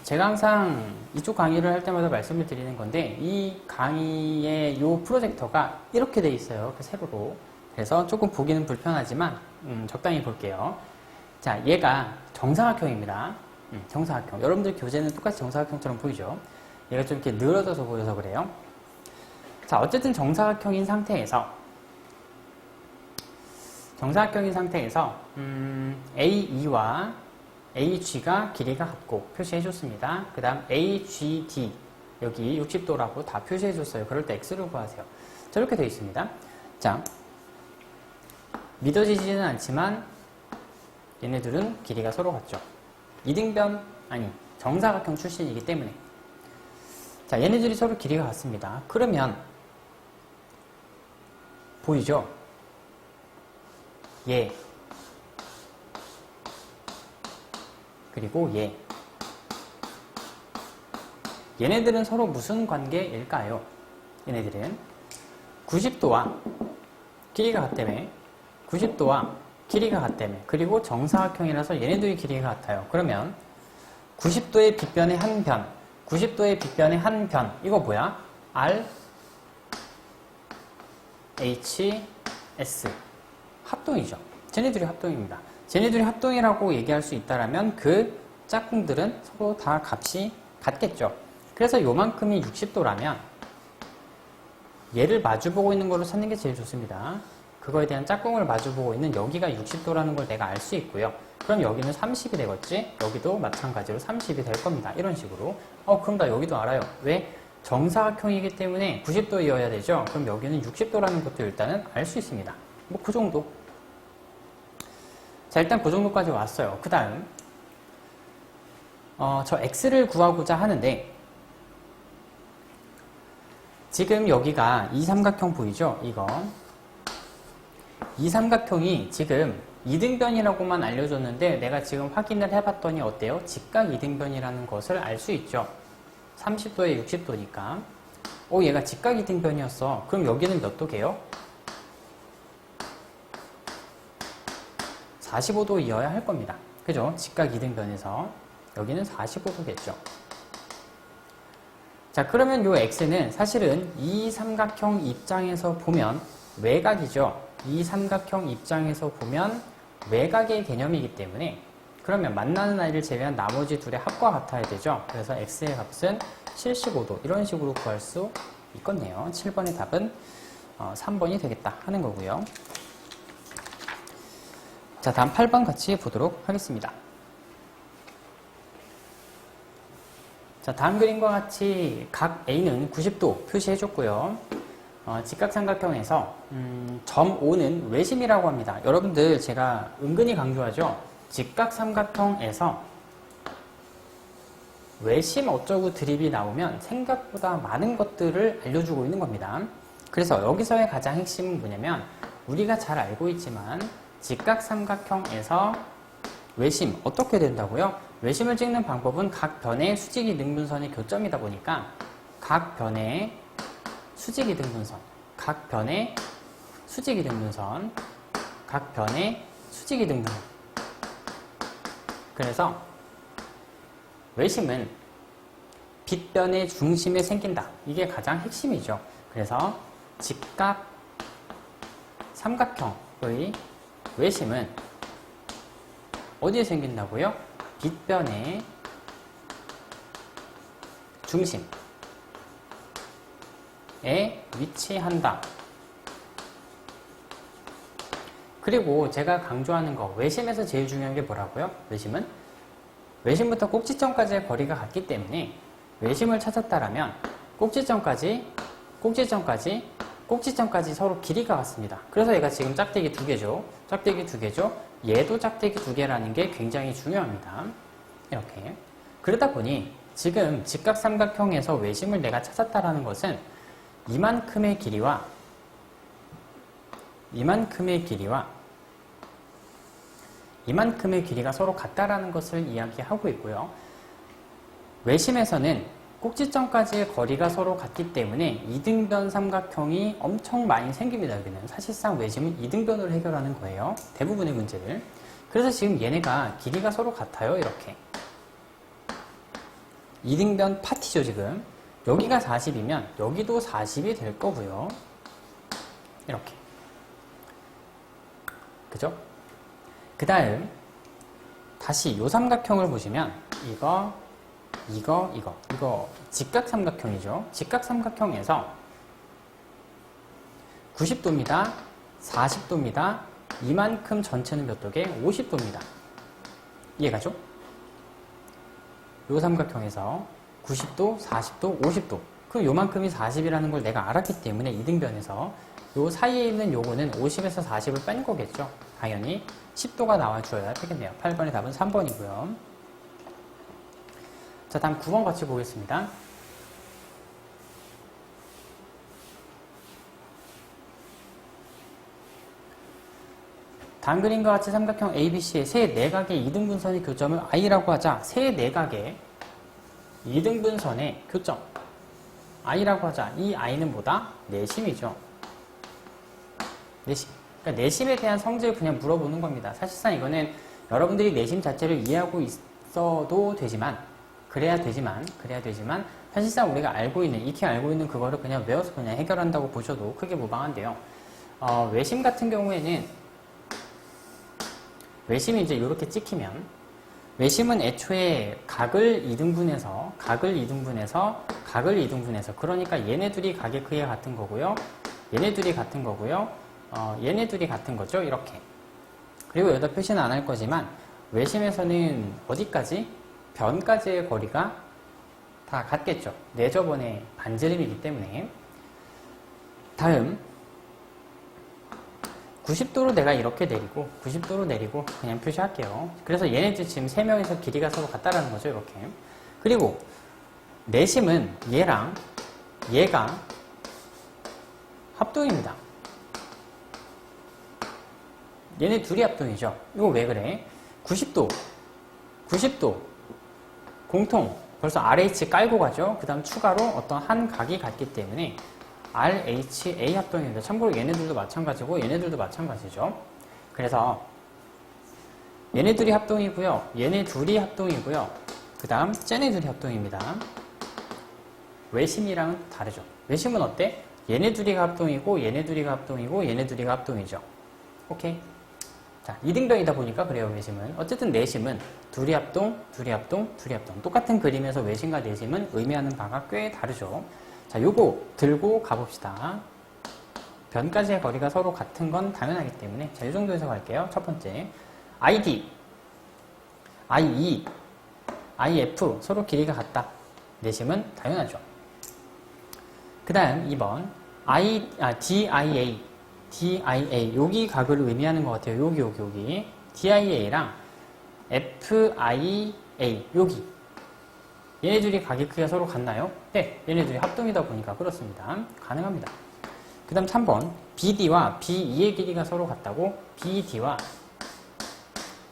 제가 항상 이쪽 강의를 할 때마다 말씀을 드리는 건데 이 강의의 이 프로젝터가 이렇게 돼 있어요. 세로로. 그래서 조금 보기는 불편하지만 적당히 볼게요. 자, 얘가 정사각형입니다. 정사각형. 여러분들 교재는 똑같이 정사각형처럼 보이죠? 얘가 좀 이렇게 늘어져서 보여서 그래요. 자, 어쨌든 정사각형인 상태에서 AE와 AG가 길이가 같고 표시해줬습니다. 그 다음 AGD 여기 60도라고 다 표시해줬어요. 그럴 때 X를 구하세요. 저렇게 되어 있습니다. 자, 믿어지지는 않지만 얘네들은 길이가 서로 같죠. 이등변 아니 정사각형 출신이기 때문에 자, 얘네들이 서로 길이가 같습니다. 그러면 보이죠? 얘 그리고 얘네들은 서로 무슨 관계일까요? 얘네들은 90도와 길이가 같다며 90도와 길이가 같다며 그리고 정사각형이라서 얘네들이 길이가 같아요. 그러면 90도의 빗변의 한 변 90도의 빗변의 한 변 이거 뭐야? R H S 합동이죠. 쟤네들이 합동입니다. 쟤네들이 합동이라고 얘기할 수 있다라면 그 짝꿍들은 서로 다 값이 같겠죠. 그래서 요만큼이 60도라면 얘를 마주보고 있는 걸로 찾는 게 제일 좋습니다. 그거에 대한 짝꿍을 마주보고 있는 여기가 60도라는 걸 내가 알 수 있고요. 그럼 여기는 30이 되겠지? 여기도 마찬가지로 30이 될 겁니다. 이런 식으로. 그럼 나 여기도 알아요. 왜? 정사각형이기 때문에 90도이어야 되죠? 그럼 여기는 60도라는 것도 일단은 알 수 있습니다. 뭐 그 정도. 자, 일단 그 정도까지 왔어요. 그 다음 저 x를 구하고자 하는데 지금 여기가 이 삼각형 보이죠? 이거 이 삼각형이 지금 이등변이라고만 알려줬는데 내가 지금 확인을 해봤더니 어때요? 직각 이등변이라는 것을 알 수 있죠. 30도에 60도니까 얘가 직각 이등변이었어. 그럼 여기는 몇 도게요? 45도이어야 할 겁니다. 그죠? 직각 이등변에서 여기는 45도겠죠. 자, 그러면 요 x는 사실은 이 삼각형 입장에서 보면 외곽이죠. 이 삼각형 입장에서 보면 외곽의 개념이기 때문에 그러면 만나는 아이를 제외한 나머지 둘의 합과 같아야 되죠. 그래서 x의 값은 75도 이런 식으로 구할 수 있겠네요. 7번의 답은 3번이 되겠다 하는 거고요. 자, 다음 8번 같이 보도록 하겠습니다. 자, 다음 그림과 같이 각 A는 90도 표시해줬고요. 직각삼각형에서 점 O는 외심이라고 합니다. 여러분들 제가 은근히 강조하죠. 직각삼각형에서 외심 어쩌고 드립이 나오면 생각보다 많은 것들을 알려주고 있는 겁니다. 그래서 여기서의 가장 핵심은 뭐냐면 우리가 잘 알고 있지만 직각삼각형에서 외심 어떻게 된다고요? 외심을 찍는 방법은 각 변의 수직이등분선의 교점이다 보니까 각 변의 수직이등분선, 각 변의 수직이등분선, 각 변의 수직이등분선. 그래서 외심은 빗변의 중심에 생긴다. 이게 가장 핵심이죠. 그래서 직각 삼각형의 외심은 어디에 생긴다고요? 빗변의 중심에 위치한다. 그리고 제가 강조하는 거 외심에서 제일 중요한 게 뭐라고요? 외심은 외심부터 꼭지점까지의 거리가 같기 때문에 외심을 찾았다라면 꼭지점까지 서로 길이가 같습니다. 그래서 얘가 지금 짝대기 2개죠. 짝대기 2개죠. 얘도 짝대기 2개라는 게 굉장히 중요합니다. 이렇게. 그러다 보니 지금 직각삼각형에서 외심을 내가 찾았다라는 것은 이만큼의 길이와 이만큼의 길이가 서로 같다라는 것을 이야기하고 있고요. 외심에서는 꼭지점까지의 거리가 서로 같기 때문에 이등변 삼각형이 엄청 많이 생깁니다. 여기는 사실상 외심은 이등변으로 해결하는 거예요. 대부분의 문제를. 그래서 지금 얘네가 길이가 서로 같아요. 이렇게 이등변 파티죠. 지금 여기가 40이면 여기도 40이 될 거고요. 이렇게 그죠? 그 다음 다시 이 삼각형을 보시면 이거 직각삼각형이죠. 직각삼각형에서 90도입니다. 40도입니다. 이만큼 전체는 몇 도게? 50도입니다. 이해가죠? 이 삼각형에서 90도, 40도, 50도. 그 요만큼이 40이라는 걸 내가 알았기 때문에 이등변에서 요 사이에 있는 요거는 50에서 40을 뺀 거겠죠. 당연히 10도가 나와줘야 되겠네요. 8번의 답은 3번이고요. 자, 다음 9번 같이 보겠습니다. 다음 그림과 같이 삼각형 ABC의 세 내각의 이등분선의 교점을 I라고 하자. 세 내각의 이등분선의 교점 I라고 하자. 이 I는 뭐다? 내심이죠. 내심. 그러니까 내심에 대한 성질을 그냥 물어보는 겁니다. 사실상 이거는 여러분들이 내심 자체를 이해하고 있어도 되지만 그래야 되지만 사실상 우리가 익히 알고 있는 그거를 그냥 외워서 그냥 해결한다고 보셔도 크게 무방한데요. 외심 같은 경우에는 외심이 이제 이렇게 찍히면 외심은 애초에 각을 이등분해서 그러니까 얘네 둘이 각의 크기가 같은 거고요. 얘네 둘이 같은 거고요. 얘네 둘이 같은 거죠. 이렇게. 그리고 여기다 표시는 안 할 거지만 외심에서는 어디까지? 변까지의 거리가 다 같겠죠. 내저번의 반지름이기 때문에. 다음 90도로 내가 이렇게 내리고 90도로 내리고 그냥 표시할게요. 그래서 얘네들 지금 3명에서 길이가 서로 같다라는 거죠. 이렇게. 그리고 내심은 얘랑 얘가 합동입니다. 얘네 둘이 합동이죠. 이거 왜 그래? 90도 공통 벌써 RH 깔고 가죠. 그 다음 추가로 어떤 한 각이 같기 때문에 RHA 합동입니다. 참고로 얘네들도 마찬가지죠. 그래서 얘네 둘이 합동이고요. 얘네 둘이 합동이고요. 그 다음 쟤네 둘이 합동입니다. 외심이랑은 다르죠. 외심은 어때? 얘네 둘이가 합동이고 얘네 둘이가 합동이고 얘네 둘이가 합동이죠. 오케이. 자, 이등변이다 보니까 그래요. 외심은. 어쨌든 내심은 둘이 합동. 똑같은 그림에서 외심과 내심은 의미하는 바가 꽤 다르죠. 자, 요거 들고 가봅시다. 변까지의 거리가 서로 같은 건 당연하기 때문에 자, 이 정도에서 갈게요. 첫 번째 ID, IE, IF 서로 길이가 같다. 내심은 당연하죠. 그 다음 2번 DIA 여기 각을 의미하는 것 같아요. 여기 DIA랑 FIA 여기 얘네 둘이 각의 크기가 서로 같나요? 네, 얘네 둘이 합동이다 보니까 그렇습니다. 가능합니다. 그 다음 3번 BD와 B2의 길이가 서로 같다고? BD와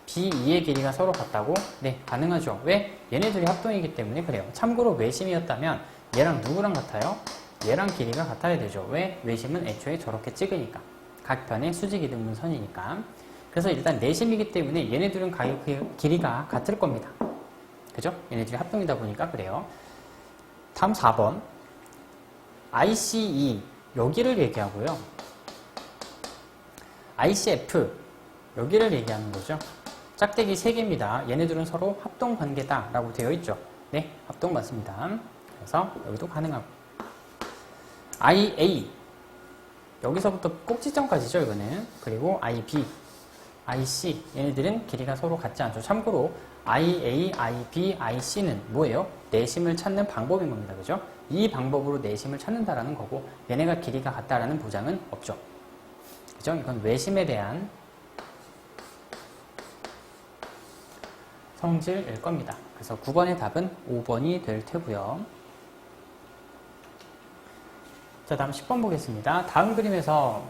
B2의 길이가 서로 같다고? 네, 가능하죠. 왜? 얘네 둘이 합동이기 때문에 그래요. 참고로 외심이었다면 얘랑 누구랑 같아요? 얘랑 길이가 같아야 되죠. 왜? 외심은 애초에 저렇게 찍으니까. 각 편의 수직이등분선이니까. 그래서 일단 내심이기 때문에 얘네 둘은 각의 길이가 같을 겁니다. 그죠? 얘네들이 합동이다 보니까 그래요. 다음 4번 ICE 여기를 얘기하고요. ICF 여기를 얘기하는 거죠. 짝대기 3개입니다. 얘네들은 서로 합동 관계다 라고 되어 있죠. 네, 합동 맞습니다. 그래서 여기도 가능하고 IA 여기서부터 꼭지점까지죠. 이거는. 그리고 IB, IC 얘네들은 길이가 서로 같지 않죠. 참고로 IA, IB, IC는 뭐예요? 내심을 찾는 방법인 겁니다. 그죠? 이 방법으로 내심을 찾는다라는 거고 얘네가 길이가 같다라는 보장은 없죠. 그죠? 이건 외심에 대한 성질일 겁니다. 그래서 9번의 답은 5번이 될 테고요. 자, 다음 10번 보겠습니다. 다음 그림에서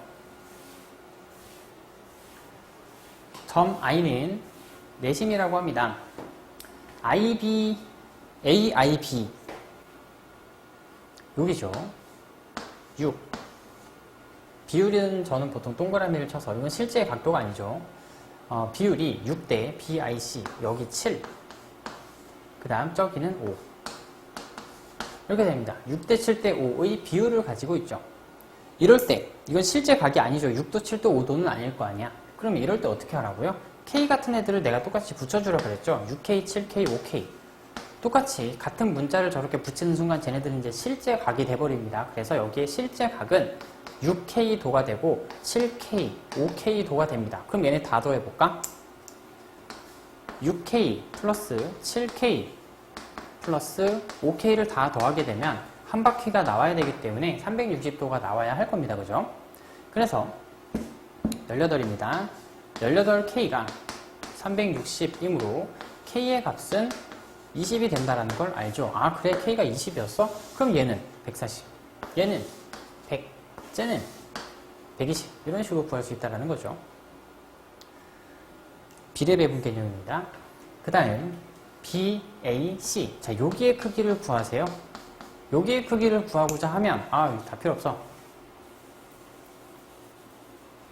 점 I는 내심이라고 합니다. IB, AIB 여기죠. 6 비율은 저는 보통 동그라미를 쳐서 이건 실제 각도가 아니죠. 비율이 6대 BIC 여기 7 그 다음 저기는 5 이렇게 됩니다. 6대 7대 5의 비율을 가지고 있죠. 이럴 때 이건 실제 각이 아니죠. 6도 7도 5도는 아닐 거 아니야. 그럼 이럴 때 어떻게 하라고요? K 같은 애들을 내가 똑같이 붙여주라 그랬죠. 6K, 7K, 5K 똑같이 같은 문자를 저렇게 붙이는 순간 쟤네들은 이제 실제 각이 돼버립니다. 그래서 여기에 실제 각은 6K 도가 되고 7K, 5K 도가 됩니다. 그럼 얘네 다 더해볼까? 6K 플러스 7K 플러스 5K를 다 더하게 되면 한 바퀴가 나와야 되기 때문에 360도가 나와야 할 겁니다. 그죠? 그래서 18입니다. 18K가 360이므로 K의 값은 20이 된다는 걸 알죠? 아, 그래, K가 20이었어? 그럼 얘는 140, 얘는 100, 쟤는 120 이런 식으로 구할 수 있다는 거죠. 비례배분 개념입니다. 그 다음 BAC 자, 여기의 크기를 구하세요. 여기의 크기를 구하고자 하면 다 필요 없어.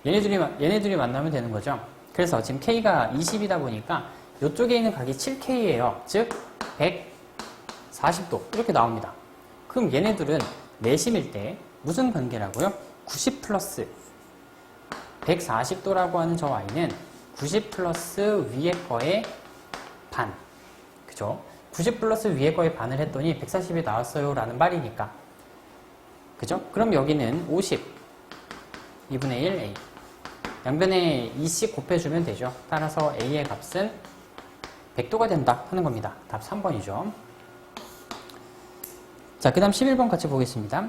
얘네들이 만나면 되는 거죠. 그래서 지금 K가 20이다 보니까 이쪽에 있는 각이 7K예요. 즉 140도 이렇게 나옵니다. 그럼 얘네들은 내심일 때 무슨 관계라고요? 90 플러스 140도라고 하는 저 Y는 90 플러스 위에 거의 반. 그죠? 90 플러스 위에 거의 반을 했더니 140이 나왔어요 라는 말이니까. 그죠? 그럼 여기는 50 2분의 1 A 양변에 2씩 곱해주면 되죠. 따라서 A의 값은 100도가 된다 하는 겁니다. 답 3번이죠. 자, 그 다음 11번 같이 보겠습니다.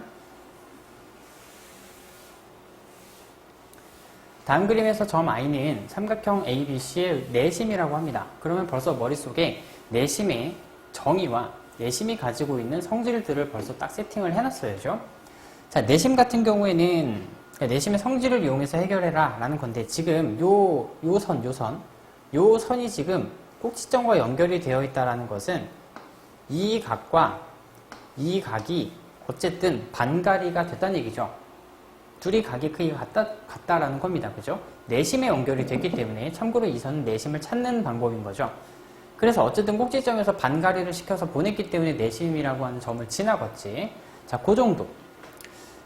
다음 그림에서 점 I는 삼각형 ABC의 내심이라고 합니다. 그러면 벌써 머릿속에 내심의 정의와 내심이 가지고 있는 성질들을 벌써 딱 세팅을 해놨어야죠. 자, 내심 같은 경우에는 내심의 성질을 이용해서 해결해라 라는 건데 지금 요 선이 지금 꼭지점과 연결이 되어 있다는 것은 이 각과 이 각이 어쨌든 반가리가 됐다는 얘기죠. 둘이 각의 크기가 같다라는 겁니다. 그죠? 내심에 연결이 됐기 때문에 참고로 이 선은 내심을 찾는 방법인 거죠. 그래서 어쨌든 꼭지점에서 반가리를 시켜서 보냈기 때문에 내심이라고 하는 점을 지나갔지. 자, 그 정도.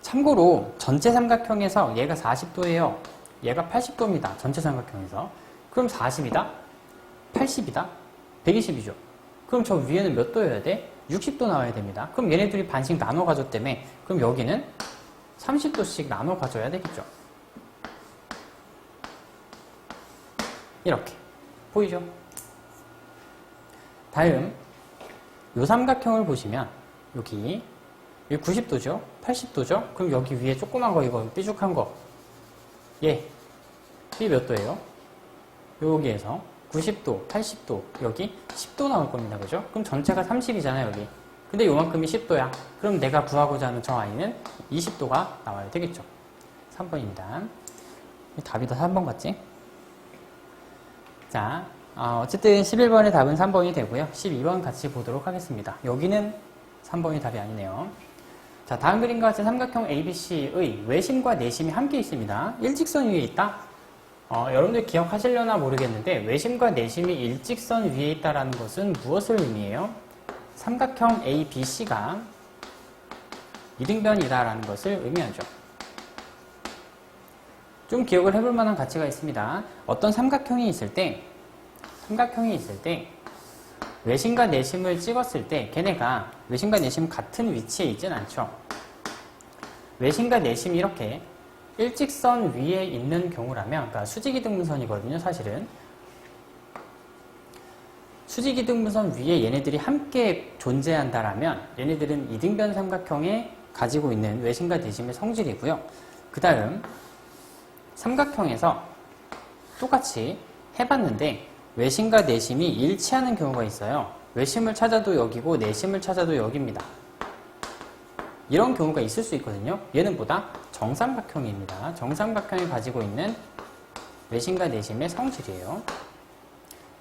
참고로 전체 삼각형에서 얘가 40도예요. 얘가 80도입니다. 전체 삼각형에서. 그럼 40이다? 80이다? 120이죠. 그럼 저 위에는 몇 도여야 돼? 60도 나와야 됩니다. 그럼 얘네들이 반씩 나눠 가졌다며. 그럼 여기는 30도씩 나눠 가져야 되겠죠. 이렇게. 보이죠? 다음 요 삼각형을 보시면 여기 90도죠? 80도죠? 그럼 여기 위에 조그만 거 이거 삐죽한 거 이 몇 도예요? 여기에서 90도, 80도, 여기 10도 나올 겁니다. 그죠? 그럼 전체가 30이잖아요, 여기. 근데 요만큼이 10도야. 그럼 내가 구하고자 하는 저 I는 20도가 나와야 되겠죠. 3번입니다. 답이 더 3번 같지? 자, 어쨌든 11번의 답은 3번이 되고요. 12번 같이 보도록 하겠습니다. 여기는 3번이 답이 아니네요. 자, 다음 그림과 같이 삼각형 ABC의 외심과 내심이 함께 있습니다. 일직선 위에 있다? 여러분들 기억하시려나 모르겠는데 외심과 내심이 일직선 위에 있다는 것은 무엇을 의미해요? 삼각형 ABC가 이등변이다라는 것을 의미하죠. 좀 기억을 해볼 만한 가치가 있습니다. 어떤 삼각형이 있을 때 외심과 내심을 찍었을 때 걔네가 외심과 내심 같은 위치에 있진 않죠. 외심과 내심이 이렇게 일직선 위에 있는 경우라면, 그러니까 수직이등분선이거든요, 사실은. 수직이등분선 위에 얘네들이 함께 존재한다라면 얘네들은 이등변 삼각형에 가지고 있는 외심과 내심의 성질이고요. 그 다음 삼각형에서 똑같이 해봤는데 외심과 내심이 일치하는 경우가 있어요. 외심을 찾아도 여기고 내심을 찾아도 여기입니다. 이런 경우가 있을 수 있거든요. 얘는 보다 정삼각형입니다. 정삼각형이 가지고 있는 외심과 내심의 성질이에요.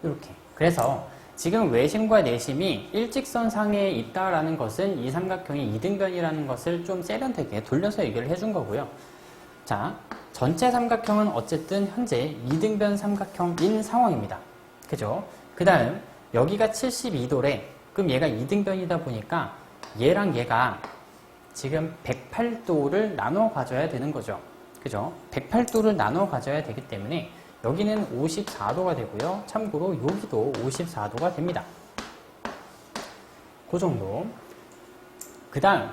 이렇게. 그래서 지금 외심과 내심이 일직선 상에 있다라는 것은 이 삼각형이 이등변이라는 것을 좀 세련되게 돌려서 얘기를 해준 거고요. 자, 전체 삼각형은 어쨌든 현재 이등변 삼각형인 상황입니다. 그죠? 그 다음 여기가 72도래. 그럼 얘가 이등변이다 보니까 얘랑 얘가 지금 108도를 나눠 가져야 되는 거죠. 그죠? 108도를 나눠 가져야 되기 때문에 여기는 54도가 되고요. 참고로 여기도 54도가 됩니다. 그 정도. 그 다음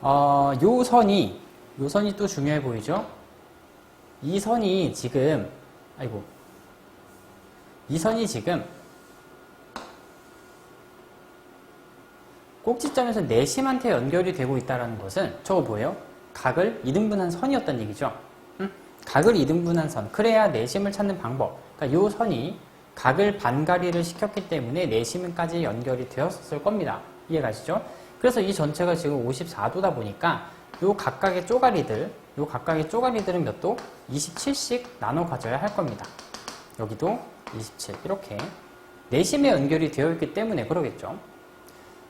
요 선이 또 중요해 보이죠? 이 선이 지금 꼭지점에서 내심한테 연결이 되고 있다는 것은 저거 뭐예요? 각을 이등분한 선이었단 얘기죠. 각을 이등분한 선. 그래야 내심을 찾는 방법. 그러니까 요 선이 각을 반가리를 시켰기 때문에 내심까지 연결이 되었을 겁니다. 이해가시죠? 그래서 이 전체가 지금 54도다 보니까 요 각각의 쪼가리들은 몇 도? 27씩 나눠 가져야 할 겁니다. 여기도 27. 이렇게. 내심에 연결이 되어 있기 때문에 그러겠죠.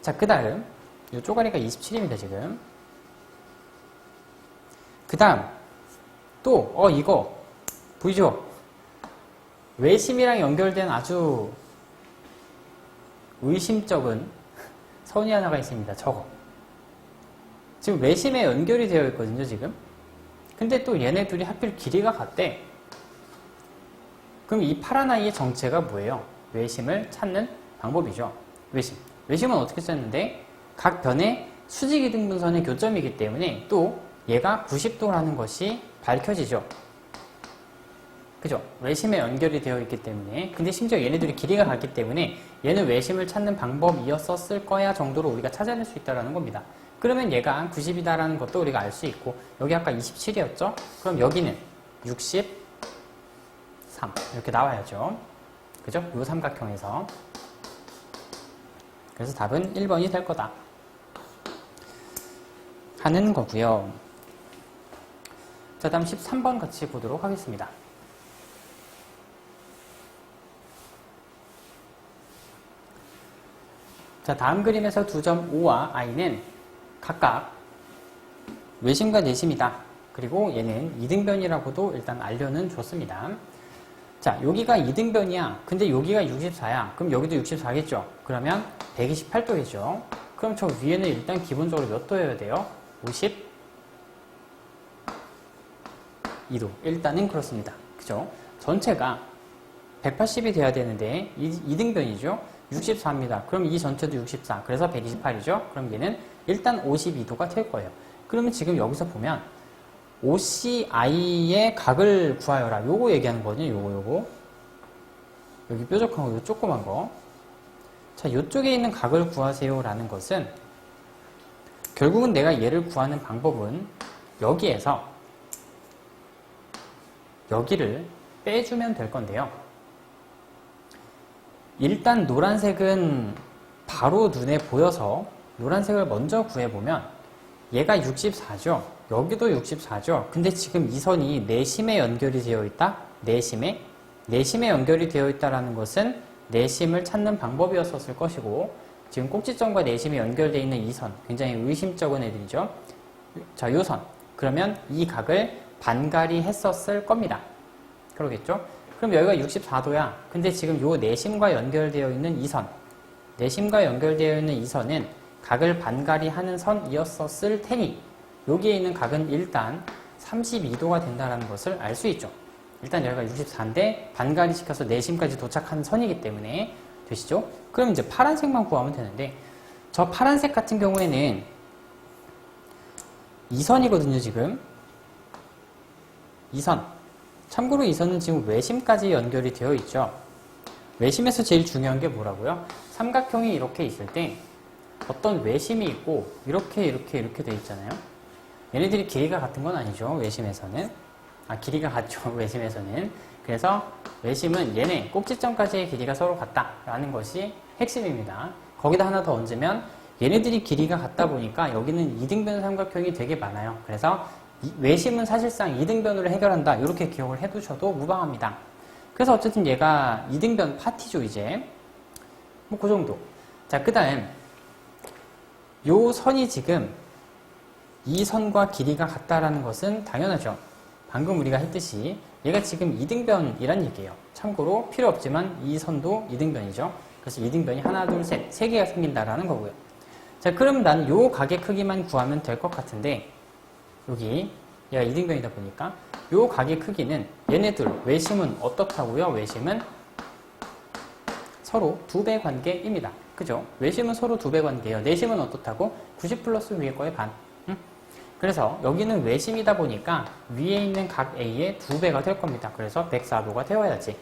자, 그 다음 이 쪼가리가 27입니다. 지금. 그 다음 또 이거 보이죠? 외심이랑 연결된 아주 의심쩍은 선이 하나가 있습니다. 저거. 지금 외심에 연결이 되어 있거든요. 지금. 근데 또 얘네 둘이 하필 길이가 같대. 그럼 이 파란 아이의 정체가 뭐예요? 외심을 찾는 방법이죠. 외심은 어떻게 썼는데 각 변의 수직이등분선의 교점이기 때문에 또 얘가 90도라는 것이 밝혀지죠. 그죠? 외심에 연결이 되어 있기 때문에. 근데 심지어 얘네들이 길이가 같기 때문에 얘는 외심을 찾는 방법이었었을 거야 정도로 우리가 찾아낼 수 있다는 겁니다. 그러면 얘가 90이다라는 것도 우리가 알 수 있고, 여기 아까 27이었죠? 그럼 여기는 63 이렇게 나와야죠. 그죠? 이 삼각형에서. 그래서 답은 1번이 될 거다 하는 거고요. 자, 다음 13번 같이 보도록 하겠습니다. 자, 다음 그림에서 2.5와 i는 각각 외심과 내심이다. 그리고 얘는 이등변이라고도 일단 알려는 줬습니다. 자, 여기가 이등변이야. 근데 여기가 64야. 그럼 여기도 64겠죠? 그러면 128도겠죠? 그럼 저 위에는 일단 기본적으로 몇 도여야 돼요? 52도. 일단은 그렇습니다. 그죠? 전체가 180이 돼야 되는데 이등변이죠? 64입니다. 그럼 이 전체도 64. 그래서 128이죠? 그럼 얘는 일단 52도가 될 거예요. 그러면 지금 여기서 보면 OCI의 각을 구하여라. 요거 얘기하는 거거든요. 요거. 여기 뾰족한 거, 요 조그만 거. 자, 요쪽에 있는 각을 구하세요. 라는 것은 결국은 내가 얘를 구하는 방법은 여기에서 여기를 빼주면 될 건데요. 일단 노란색은 바로 눈에 보여서 노란색을 먼저 구해보면 얘가 64죠. 여기도 64죠. 근데 지금 이 선이 내심에 연결이 되어 있다? 내심에 연결이 되어 있다는 것은 내심을 찾는 방법이었을 것이고, 지금 꼭지점과 내심이 연결되어 있는 이 선, 굉장히 의심적인 애들이죠. 자, 요 선. 그러면 이 각을 반가리 했었을 겁니다. 그러겠죠? 그럼 여기가 64도야. 근데 지금 요 내심과 연결되어 있는 이 선, 내심과 연결되어 있는 이 선은 각을 반가리 하는 선이었었을 테니 여기에 있는 각은 일단 32도가 된다는 것을 알 수 있죠. 일단 여기가 64인데 반가리 시켜서 내심까지 도착하는 선이기 때문에 되시죠? 그럼 이제 파란색만 구하면 되는데, 저 파란색 같은 경우에는 이 선이거든요. 지금 이 선. 참고로 이 선은 지금 외심까지 연결이 되어 있죠. 외심에서 제일 중요한 게 뭐라고요? 삼각형이 이렇게 있을 때 어떤 외심이 있고 이렇게 돼 있잖아요. 얘네들이 길이가 같은 건 아니죠. 외심에서는. 길이가 같죠. 외심에서는. 그래서 외심은 얘네 꼭지점까지의 길이가 서로 같다라는 것이 핵심입니다. 거기다 하나 더 얹으면 얘네들이 길이가 같다 보니까 여기는 이등변 삼각형이 되게 많아요. 그래서 외심은 사실상 이등변으로 해결한다. 이렇게 기억을 해두셔도 무방합니다. 그래서 어쨌든 얘가 이등변 파티죠, 이제. 뭐 그 정도. 자, 그 다음 요 선이 지금 이 선과 길이가 같다라는 것은 당연하죠. 방금 우리가 했듯이 얘가 지금 이등변이란 얘기예요. 참고로 필요 없지만 이 선도 이등변이죠. 그래서 이등변이 하나, 둘, 셋, 세 개가 생긴다라는 거고요. 자, 그럼 난 요 각의 크기만 구하면 될 것 같은데 여기 얘가 이등변이다 보니까 요 각의 크기는 얘네들 외심은 어떻다고요? 외심은 서로 2배 관계입니다. 그죠? 외심은 서로 2배 관계예요. 내심은 어떻다고? 90 플러스 위에 거의 반. 그래서 여기는 외심이다 보니까 위에 있는 각 A의 2배가 될 겁니다. 그래서 104도가 되어야지.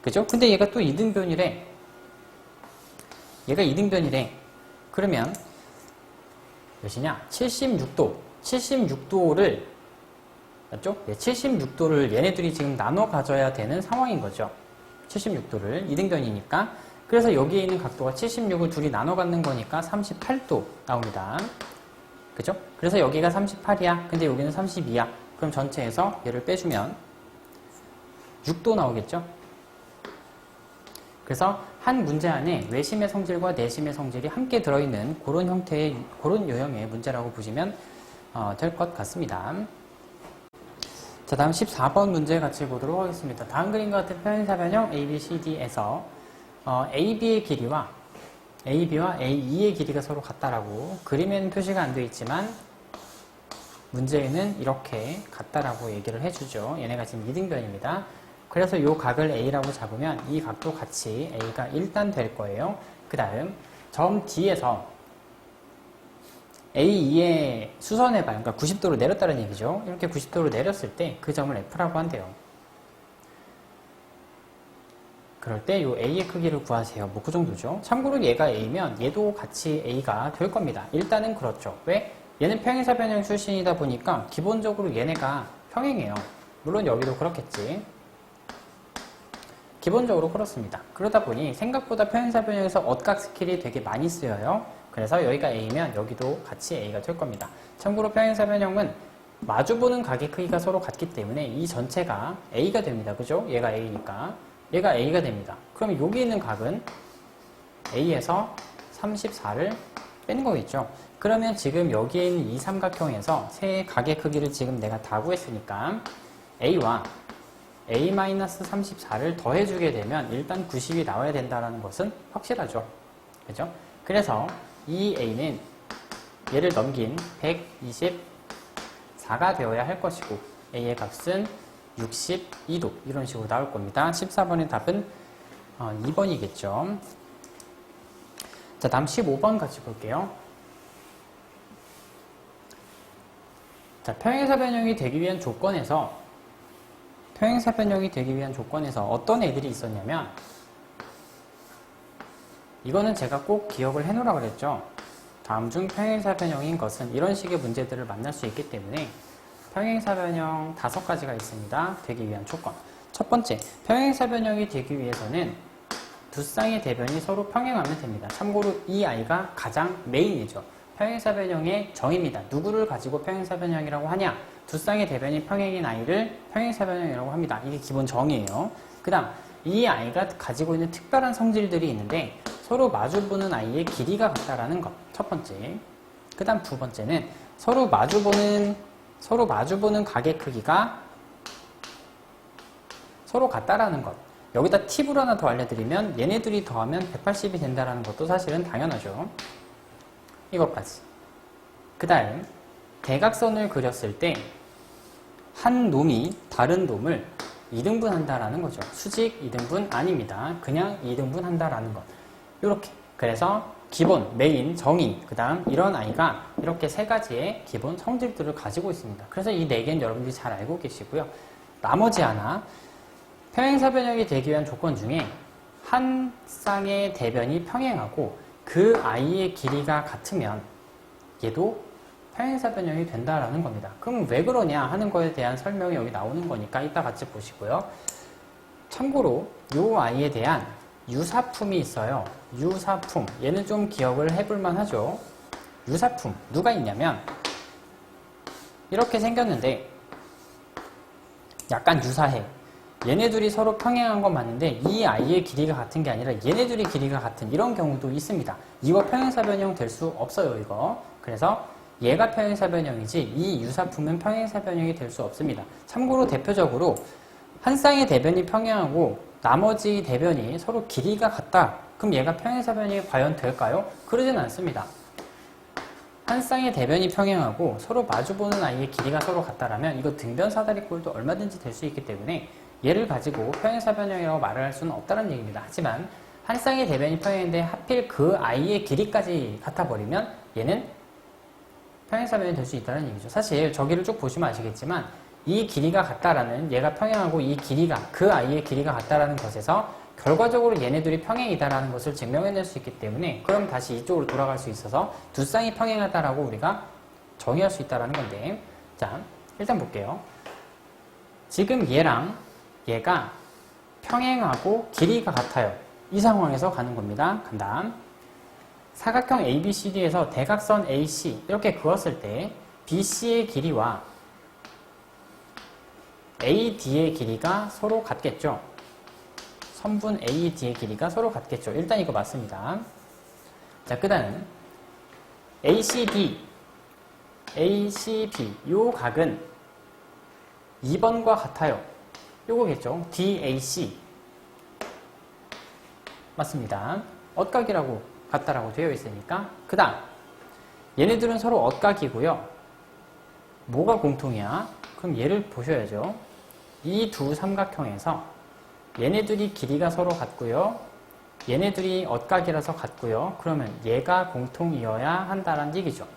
그죠? 근데 얘가 또 이등변이래. 얘가 이등변이래. 그러면 몇이냐? 76도. 76도를 맞죠? 네, 76도를 얘네들이 지금 나눠 가져야 되는 상황인 거죠. 76도를 이등변이니까. 그래서 여기에 있는 각도가 76을 둘이 나눠 갖는 거니까 38도 나옵니다. 그죠? 그래서 여기가 38이야. 근데 여기는 32야. 그럼 전체에서 얘를 빼주면 6도 나오겠죠? 그래서 한 문제 안에 외심의 성질과 내심의 성질이 함께 들어있는 그런 형태의, 그런 유형의 문제라고 보시면 될 것 같습니다. 자, 다음 14번 문제 같이 보도록 하겠습니다. 다음 그림과 같은 편의사변형 ABCD에서 AB의 길이와 AB와 AE의 길이가 서로 같다라고 그림에는 표시가 안 되어 있지만 문제에는 이렇게 같다라고 얘기를 해주죠. 얘네가 지금 이등변입니다. 그래서 이 각을 A라고 잡으면 이 각도 같이 A가 일단 될 거예요. 그 다음 점 D에서 A2의 수선의 발, 그러니까 90도로 내렸다는 얘기죠. 이렇게 90도로 내렸을 때 그 점을 F라고 한대요. 그럴 때 이 A의 크기를 구하세요. 뭐 그 정도죠. 참고로 얘가 A면 얘도 같이 A가 될 겁니다. 일단은 그렇죠. 왜? 얘는 평행사변형 출신이다 보니까 기본적으로 얘네가 평행해요. 물론 여기도 그렇겠지. 기본적으로 그렇습니다. 그러다 보니 생각보다 평행사변형에서 엇각 스킬이 되게 많이 쓰여요. 그래서 여기가 A면 여기도 같이 A가 될 겁니다. 참고로 평행사변형은 마주보는 각의 크기가 서로 같기 때문에 이 전체가 A가 됩니다. 그죠? 얘가 A니까. 얘가 A가 됩니다. 그러면 여기 있는 각은 A에서 34를 빼는 거겠죠. 그러면 지금 여기에 있는 이 삼각형에서 세 각의 크기를 지금 내가 다 구했으니까 A와 A-34를 더해주게 되면 일단 90이 나와야 된다는 것은 확실하죠. 그죠? 그래서 이 A는 얘를 넘긴 124가 되어야 할 것이고 A의 값은 62도 이런 식으로 나올 겁니다. 14번의 답은 2번이겠죠. 자, 다음 15번 같이 볼게요. 자, 평행사변형이 되기 위한 조건에서 어떤 애들이 있었냐면 이거는 제가 꼭 기억을 해놓으라 그랬죠. 다음 중 평행사변형인 것은 이런 식의 문제들을 만날 수 있기 때문에 평행사변형 5가지가 있습니다. 되기 위한 조건. 첫 번째, 평행사변형이 되기 위해서는 두 쌍의 대변이 서로 평행하면 됩니다. 참고로 이 아이가 가장 메인이죠. 평행사변형의 정의입니다. 누구를 가지고 평행사변형이라고 하냐? 두 쌍의 대변이 평행인 아이를 평행사변형이라고 합니다. 이게 기본 정의예요. 그 다음, 이 아이가 가지고 있는 특별한 성질들이 있는데 서로 마주보는 아이의 길이가 같다라는 것. 첫 번째. 그 다음 두 번째는 서로 마주보는 각의 크기가 서로 같다라는 것. 여기다 팁을 하나 더 알려드리면 얘네들이 더하면 180이 된다는 것도 사실은 당연하죠. 이것까지. 그 다음 대각선을 그렸을 때 한 놈이 다른 놈을 2등분 한다라는 거죠. 수직 2등분 아닙니다. 그냥 2등분 한다라는 것. 이렇게. 그래서 기본, 메인, 정의, 그 다음 이런 아이가 이렇게 세 가지의 기본 성질들을 가지고 있습니다. 그래서 이 네 개는 여러분들이 잘 알고 계시고요. 나머지 하나, 평행사변형이 되기 위한 조건 중에 한 쌍의 대변이 평행하고 그 아이의 길이가 같으면 얘도 평행사변형이 된다라는 겁니다. 그럼 왜 그러냐 하는 거에 대한 설명이 여기 나오는 거니까 이따 같이 보시고요. 참고로 이 아이에 대한 유사품이 있어요. 유사품. 얘는 좀 기억을 해볼만 하죠. 유사품. 누가 있냐면 이렇게 생겼는데 약간 유사해. 얘네들이 서로 평행한 건 맞는데 이 아이의 길이가 같은 게 아니라 얘네들이 길이가 같은 이런 경우도 있습니다. 이거 평행사변형 될 수 없어요, 이거. 그래서 얘가 평행사변형이지 이 유사품은 평행사변형이 될 수 없습니다. 참고로 대표적으로 한 쌍의 대변이 평행하고 나머지 대변이 서로 길이가 같다. 그럼 얘가 평행사변형이 과연 될까요? 그러진 않습니다. 한 쌍의 대변이 평행하고 서로 마주보는 아이의 길이가 서로 같다라면 이거 등변 사다리꼴도 얼마든지 될 수 있기 때문에 얘를 가지고 평행사변형이라고 말을 할 수는 없다는 얘기입니다. 하지만 한 쌍의 대변이 평행인데 하필 그 아이의 길이까지 같아버리면 얘는 평행사변이 될 수 있다는 얘기죠. 사실 저기를 쭉 보시면 아시겠지만 이 길이가 같다라는 얘가 평행하고 이 길이가 그 아이의 길이가 같다라는 것에서 결과적으로 얘네들이 평행이다라는 것을 증명해낼 수 있기 때문에 그럼 다시 이쪽으로 돌아갈 수 있어서 두 쌍이 평행하다라고 우리가 정의할 수 있다라는 건데, 자 일단 볼게요. 지금 얘랑 얘가 평행하고 길이가 같아요. 이 상황에서 가는 겁니다. 간다. 사각형 ABCD에서 대각선 AC 이렇게 그었을 때 BC의 길이와 AD의 길이가 서로 같겠죠. 선분 AD의 길이가 서로 같겠죠. 일단 이거 맞습니다. 자, 그 다음 ACB 요 각은 2번과 같아요. 요거겠죠. DAC 맞습니다. 엇각이라고 같다라고 되어 있으니까. 그 다음 얘네들은 서로 엇각이고요. 뭐가 공통이야? 그럼 얘를 보셔야죠. 이 두 삼각형에서 얘네들이 길이가 서로 같고요. 얘네들이 엇각이라서 같고요. 그러면 얘가 공통이어야 한다는 얘기죠.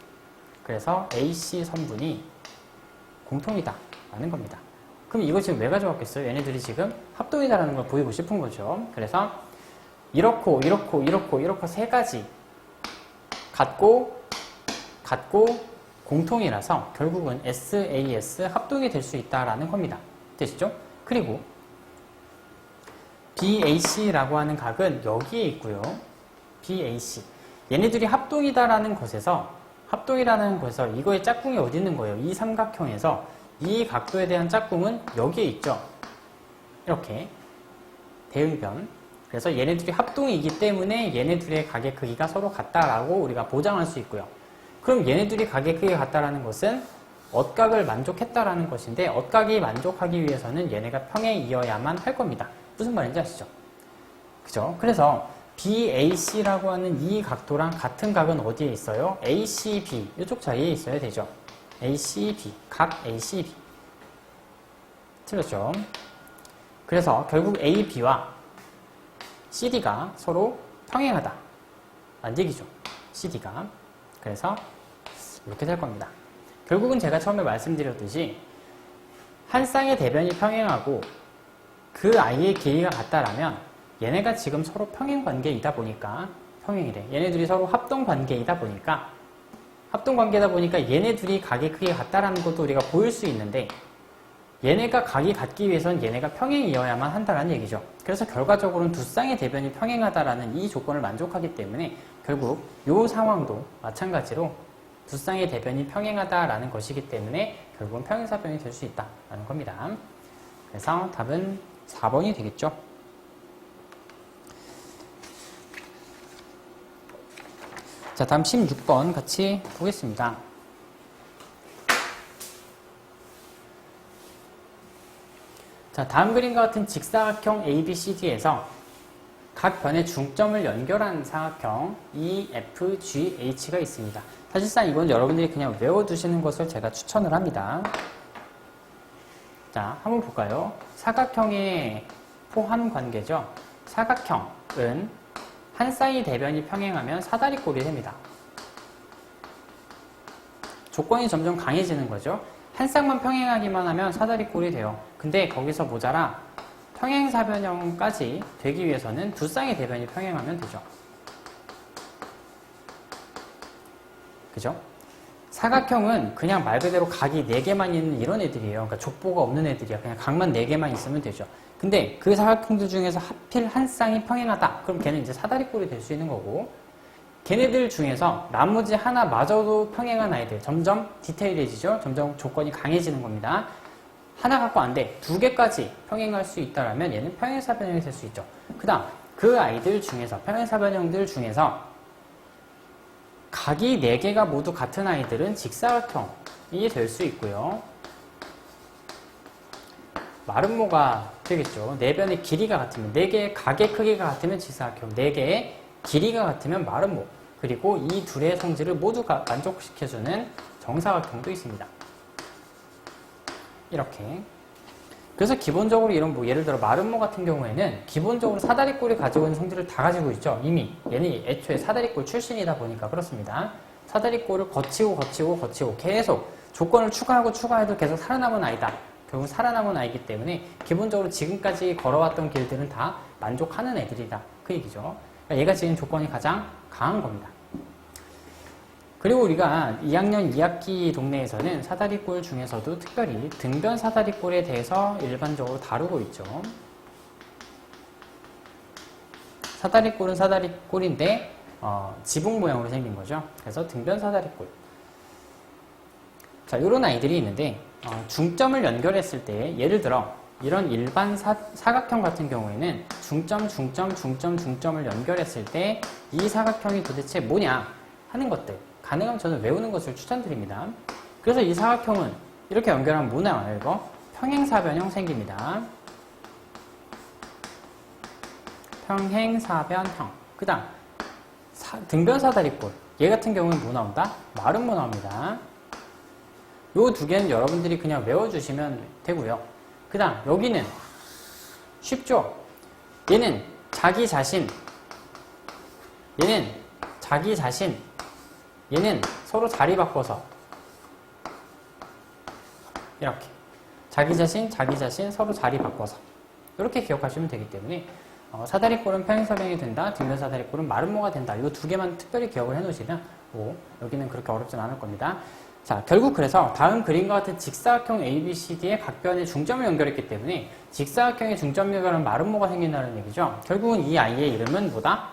그래서 AC 선분이 공통이다 라는 겁니다. 그럼 이거 지금 왜 가져왔겠어요? 얘네들이 지금 합동이다라는 걸 보이고 싶은 거죠. 그래서 이렇고 세 가지 같고 공통이라서 결국은 SAS 합동이 될 수 있다라는 겁니다. 되시죠? 그리고 BAC라고 하는 각은 여기에 있고요. BAC. 얘네들이 합동이다라는 것에서 이거의 짝꿍이 어디 있는 거예요? 이 삼각형에서 이 각도에 대한 짝꿍은 여기에 있죠. 이렇게 대응변. 그래서 얘네들이 합동이기 때문에 얘네들의 각의 크기가 서로 같다라고 우리가 보장할 수 있고요. 그럼 얘네들이 각의 크기가 같다라는 것은 엇각을 만족했다라는 것인데 엇각이 만족하기 위해서는 얘네가 평행이어야만 할 겁니다. 무슨 말인지 아시죠? 그죠? 그래서 BAC라고 하는 이 각도랑 같은 각은 어디에 있어요? ACB 이쪽 자리에 있어야 되죠. ACB, 각 ACB 틀렸죠? 그래서 결국 AB와 CD가 서로 평행하다 라는 얘기죠. CD가. 그래서 이렇게 될 겁니다. 결국은 제가 처음에 말씀드렸듯이 한 쌍의 대변이 평행하고 그 아이의 길이가 같다라면 얘네가 지금 서로 평행 관계이다 보니까 평행이래. 얘네들이 서로 합동 관계이다 보니까 얘네들이 각의 크기가 같다라는 것도 우리가 보일 수 있는데 얘네가 각이 같기 위해서는 얘네가 평행이어야만 한다는 얘기죠. 그래서 결과적으로는 두 쌍의 대변이 평행하다라는 이 조건을 만족하기 때문에 결국 이 상황도 마찬가지로 두 쌍의 대변이 평행하다라는 것이기 때문에 결국은 평행사변이 될 수 있다라는 겁니다. 그래서 답은 4번이 되겠죠. 자, 다음 16번 같이 보겠습니다. 자, 다음 그림과 같은 직사각형 ABCD에서 각 변의 중점을 연결한 사각형 EFGH가 있습니다. 사실상 이건 여러분들이 그냥 외워두시는 것을 제가 추천을 합니다. 자, 한번 볼까요? 사각형의 포함 관계죠. 사각형은 한 쌍의 대변이 평행하면 사다리꼴이 됩니다. 조건이 점점 강해지는 거죠. 한 쌍만 평행하기만 하면 사다리꼴이 돼요. 근데 거기서 모자라 평행사변형까지 되기 위해서는 두 쌍의 대변이 평행하면 되죠. 그죠? 사각형은 그냥 말 그대로 각이 4개만 있는 이런 애들이에요. 그러니까 족보가 없는 애들이야. 그냥 각만 4개만 있으면 되죠. 근데 그 사각형들 중에서 하필 한 쌍이 평행하다. 그럼 걔는 이제 사다리꼴이 될 수 있는 거고, 걔네들 중에서 나머지 하나마저도 평행한 아이들, 점점 디테일해지죠? 점점 조건이 강해지는 겁니다. 하나 갖고 안 돼. 두 개까지 평행할 수 있다라면 얘는 평행사변형이 될 수 있죠. 그 다음, 그 아이들 중에서, 평행사변형들 중에서 각이 4개가 모두 같은 아이들은 직사각형이 될 수 있고요. 마름모가 되겠죠. 4변의 길이가 같으면, 4개의 각의 크기가 같으면 직사각형, 4개의 길이가 같으면 마름모, 그리고 이 둘의 성질을 모두 만족시켜주는 정사각형도 있습니다. 이렇게. 그래서 기본적으로 이런 예를 들어 마름모 같은 경우에는 기본적으로 사다리꼴이 가지고 있는 성질을 다 가지고 있죠. 이미 얘는 애초에 사다리꼴 출신이다 보니까 그렇습니다. 사다리꼴을 거치고 계속 조건을 추가해도 계속 살아남은 아이다. 결국 살아남은 아이기 때문에 기본적으로 지금까지 걸어왔던 길들은 다 만족하는 애들이다. 그 얘기죠. 그러니까 얘가 지금 조건이 가장 강한 겁니다. 그리고 우리가 2학년 2학기 동네에서는 사다리꼴 중에서도 특별히 등변 사다리꼴에 대해서 일반적으로 다루고 있죠. 사다리꼴은 사다리꼴인데 지붕 모양으로 생긴 거죠. 그래서 등변 사다리꼴. 자, 이런 아이들이 있는데 중점을 연결했을 때 예를 들어 이런 일반 사각형 같은 경우에는 중점을 연결했을 때 이 사각형이 도대체 뭐냐 하는 것들 가능하면 저는 외우는 것을 추천드립니다. 그래서 이 사각형은 이렇게 연결하면 뭐 나와요? 이거 평행사변형 생깁니다. 평행사변형. 그 다음 등변사다리꼴. 얘 같은 경우는 뭐 나온다? 마름모 나옵니다. 요 두 개는 여러분들이 그냥 외워주시면 되고요. 그 다음 여기는 쉽죠? 얘는 자기 자신, 얘는 서로 자리 바꿔서 이렇게 자기 자신 서로 자리 바꿔서 이렇게 기억하시면 되기 때문에 사다리꼴은 평행사변형이 된다, 등변사다리꼴은 마름모가 된다. 이 두 개만 특별히 기억을 해놓으시면 여기는 그렇게 어렵진 않을 겁니다. 자, 결국 그래서 다음 그림과 같은 직사각형 ABCD의 각 변의 중점을 연결했기 때문에 직사각형의 중점 연결은 마름모가 생긴다는 얘기죠. 결국은 이 아이의 이름은 뭐다?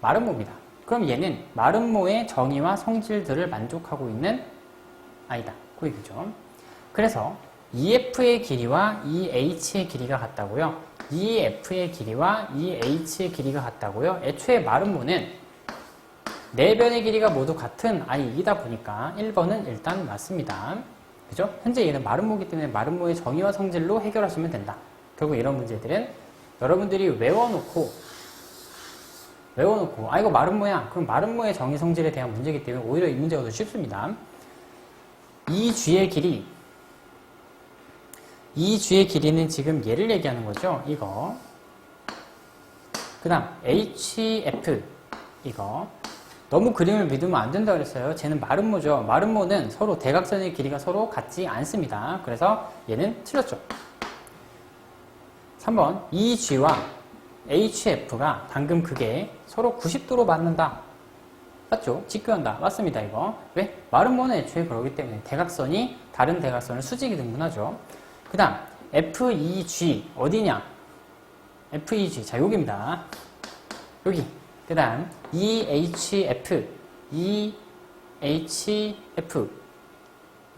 마름모입니다. 그럼 얘는 마름모의 정의와 성질들을 만족하고 있는 아이다. 그 얘기죠. 그래서 EF의 길이와 EH의 길이가 같다고요. EF의 길이와 EH의 길이가 같다고요. 애초에 마름모는 4변의 길이가 모두 같은 아이이다 보니까 1번은 일단 맞습니다. 그죠? 현재 얘는 마름모이기 때문에 마름모의 정의와 성질로 해결하시면 된다. 결국 이런 문제들은 여러분들이 외워놓고 이거 마름모야. 그럼 마름모의 정의 성질에 대한 문제이기 때문에 오히려 이 문제가 더 쉽습니다. 이 G의 길이는 지금 얘를 얘기하는 거죠. 이거. 그 다음 HF 이거. 너무 그림을 믿으면 안 된다 그랬어요. 쟤는 마름모죠. 마름모는 서로 대각선의 길이가 서로 같지 않습니다. 그래서 얘는 틀렸죠. 3번 EG와 HF가 방금 그게 서로 90도로 맞는다. 맞죠? 직교한다. 맞습니다. 이거. 왜? 마름모는 애초에 그러기 때문에 대각선이 다른 대각선을 수직이 등분하죠. 그 다음 FEG 어디냐? FEG 자 여기입니다. 여기. 그 다음 EHF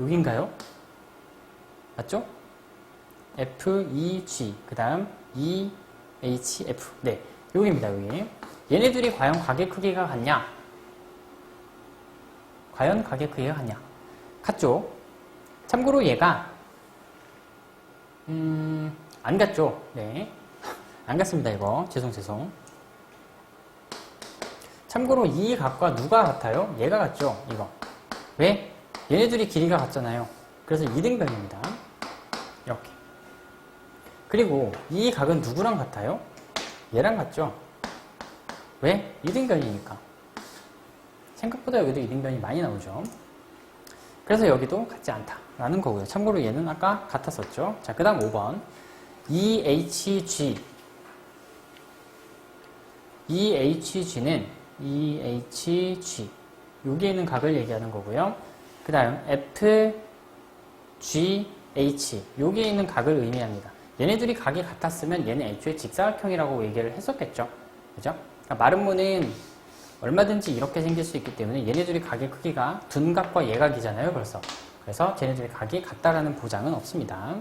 여긴가요? 맞죠? FEG 그 다음 EHF 네 여기입니다. 여기 얘네들이 과연 가계 크기가 같냐? 같죠? 참고로 얘가 안 같죠? 네 안 같습니다. 이거 죄송 참고로 이 각과 누가 같아요? 얘가 같죠? 이거. 왜? 얘네들이 길이가 같잖아요. 그래서 2등변입니다. 이렇게. 그리고 이 각은 누구랑 같아요? 얘랑 같죠? 왜? 2등변이니까. 생각보다 여기도 2등변이 많이 나오죠. 그래서 여기도 같지 않다라는 거고요. 참고로 얘는 아까 같았었죠. 자, 그 다음 5번. EHG는 EHG 여기에 있는 각을 얘기하는 거고요. 그 다음 FG H, 여기에 있는 각을 의미합니다. 얘네들이 각이 같았으면 얘는 애초에 직사각형이라고 얘기를 했었겠죠. 그죠? 그러니까 마름모는 얼마든지 이렇게 생길 수 있기 때문에 얘네들이 각의 크기가 둔각과 예각이잖아요, 벌써. 그래서 쟤네들이 각이 같다라는 보장은 없습니다.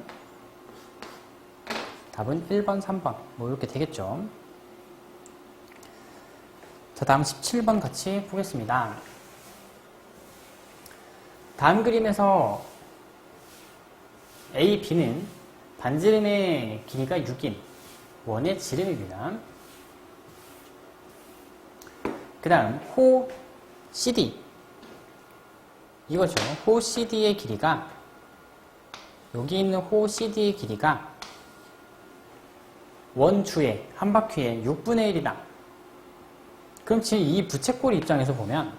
답은 1번, 3번. 뭐 이렇게 되겠죠. 자, 다음 17번 같이 보겠습니다. 다음 그림에서 A, B는 반지름의 길이가 6인 원의 지름입니다. 그 다음 호 CD 이거죠. 호 CD의 길이가 여기 있는 호 CD의 길이가 원주의 한 바퀴의 6분의 1이다. 그럼 지금 이 부채꼴 입장에서 보면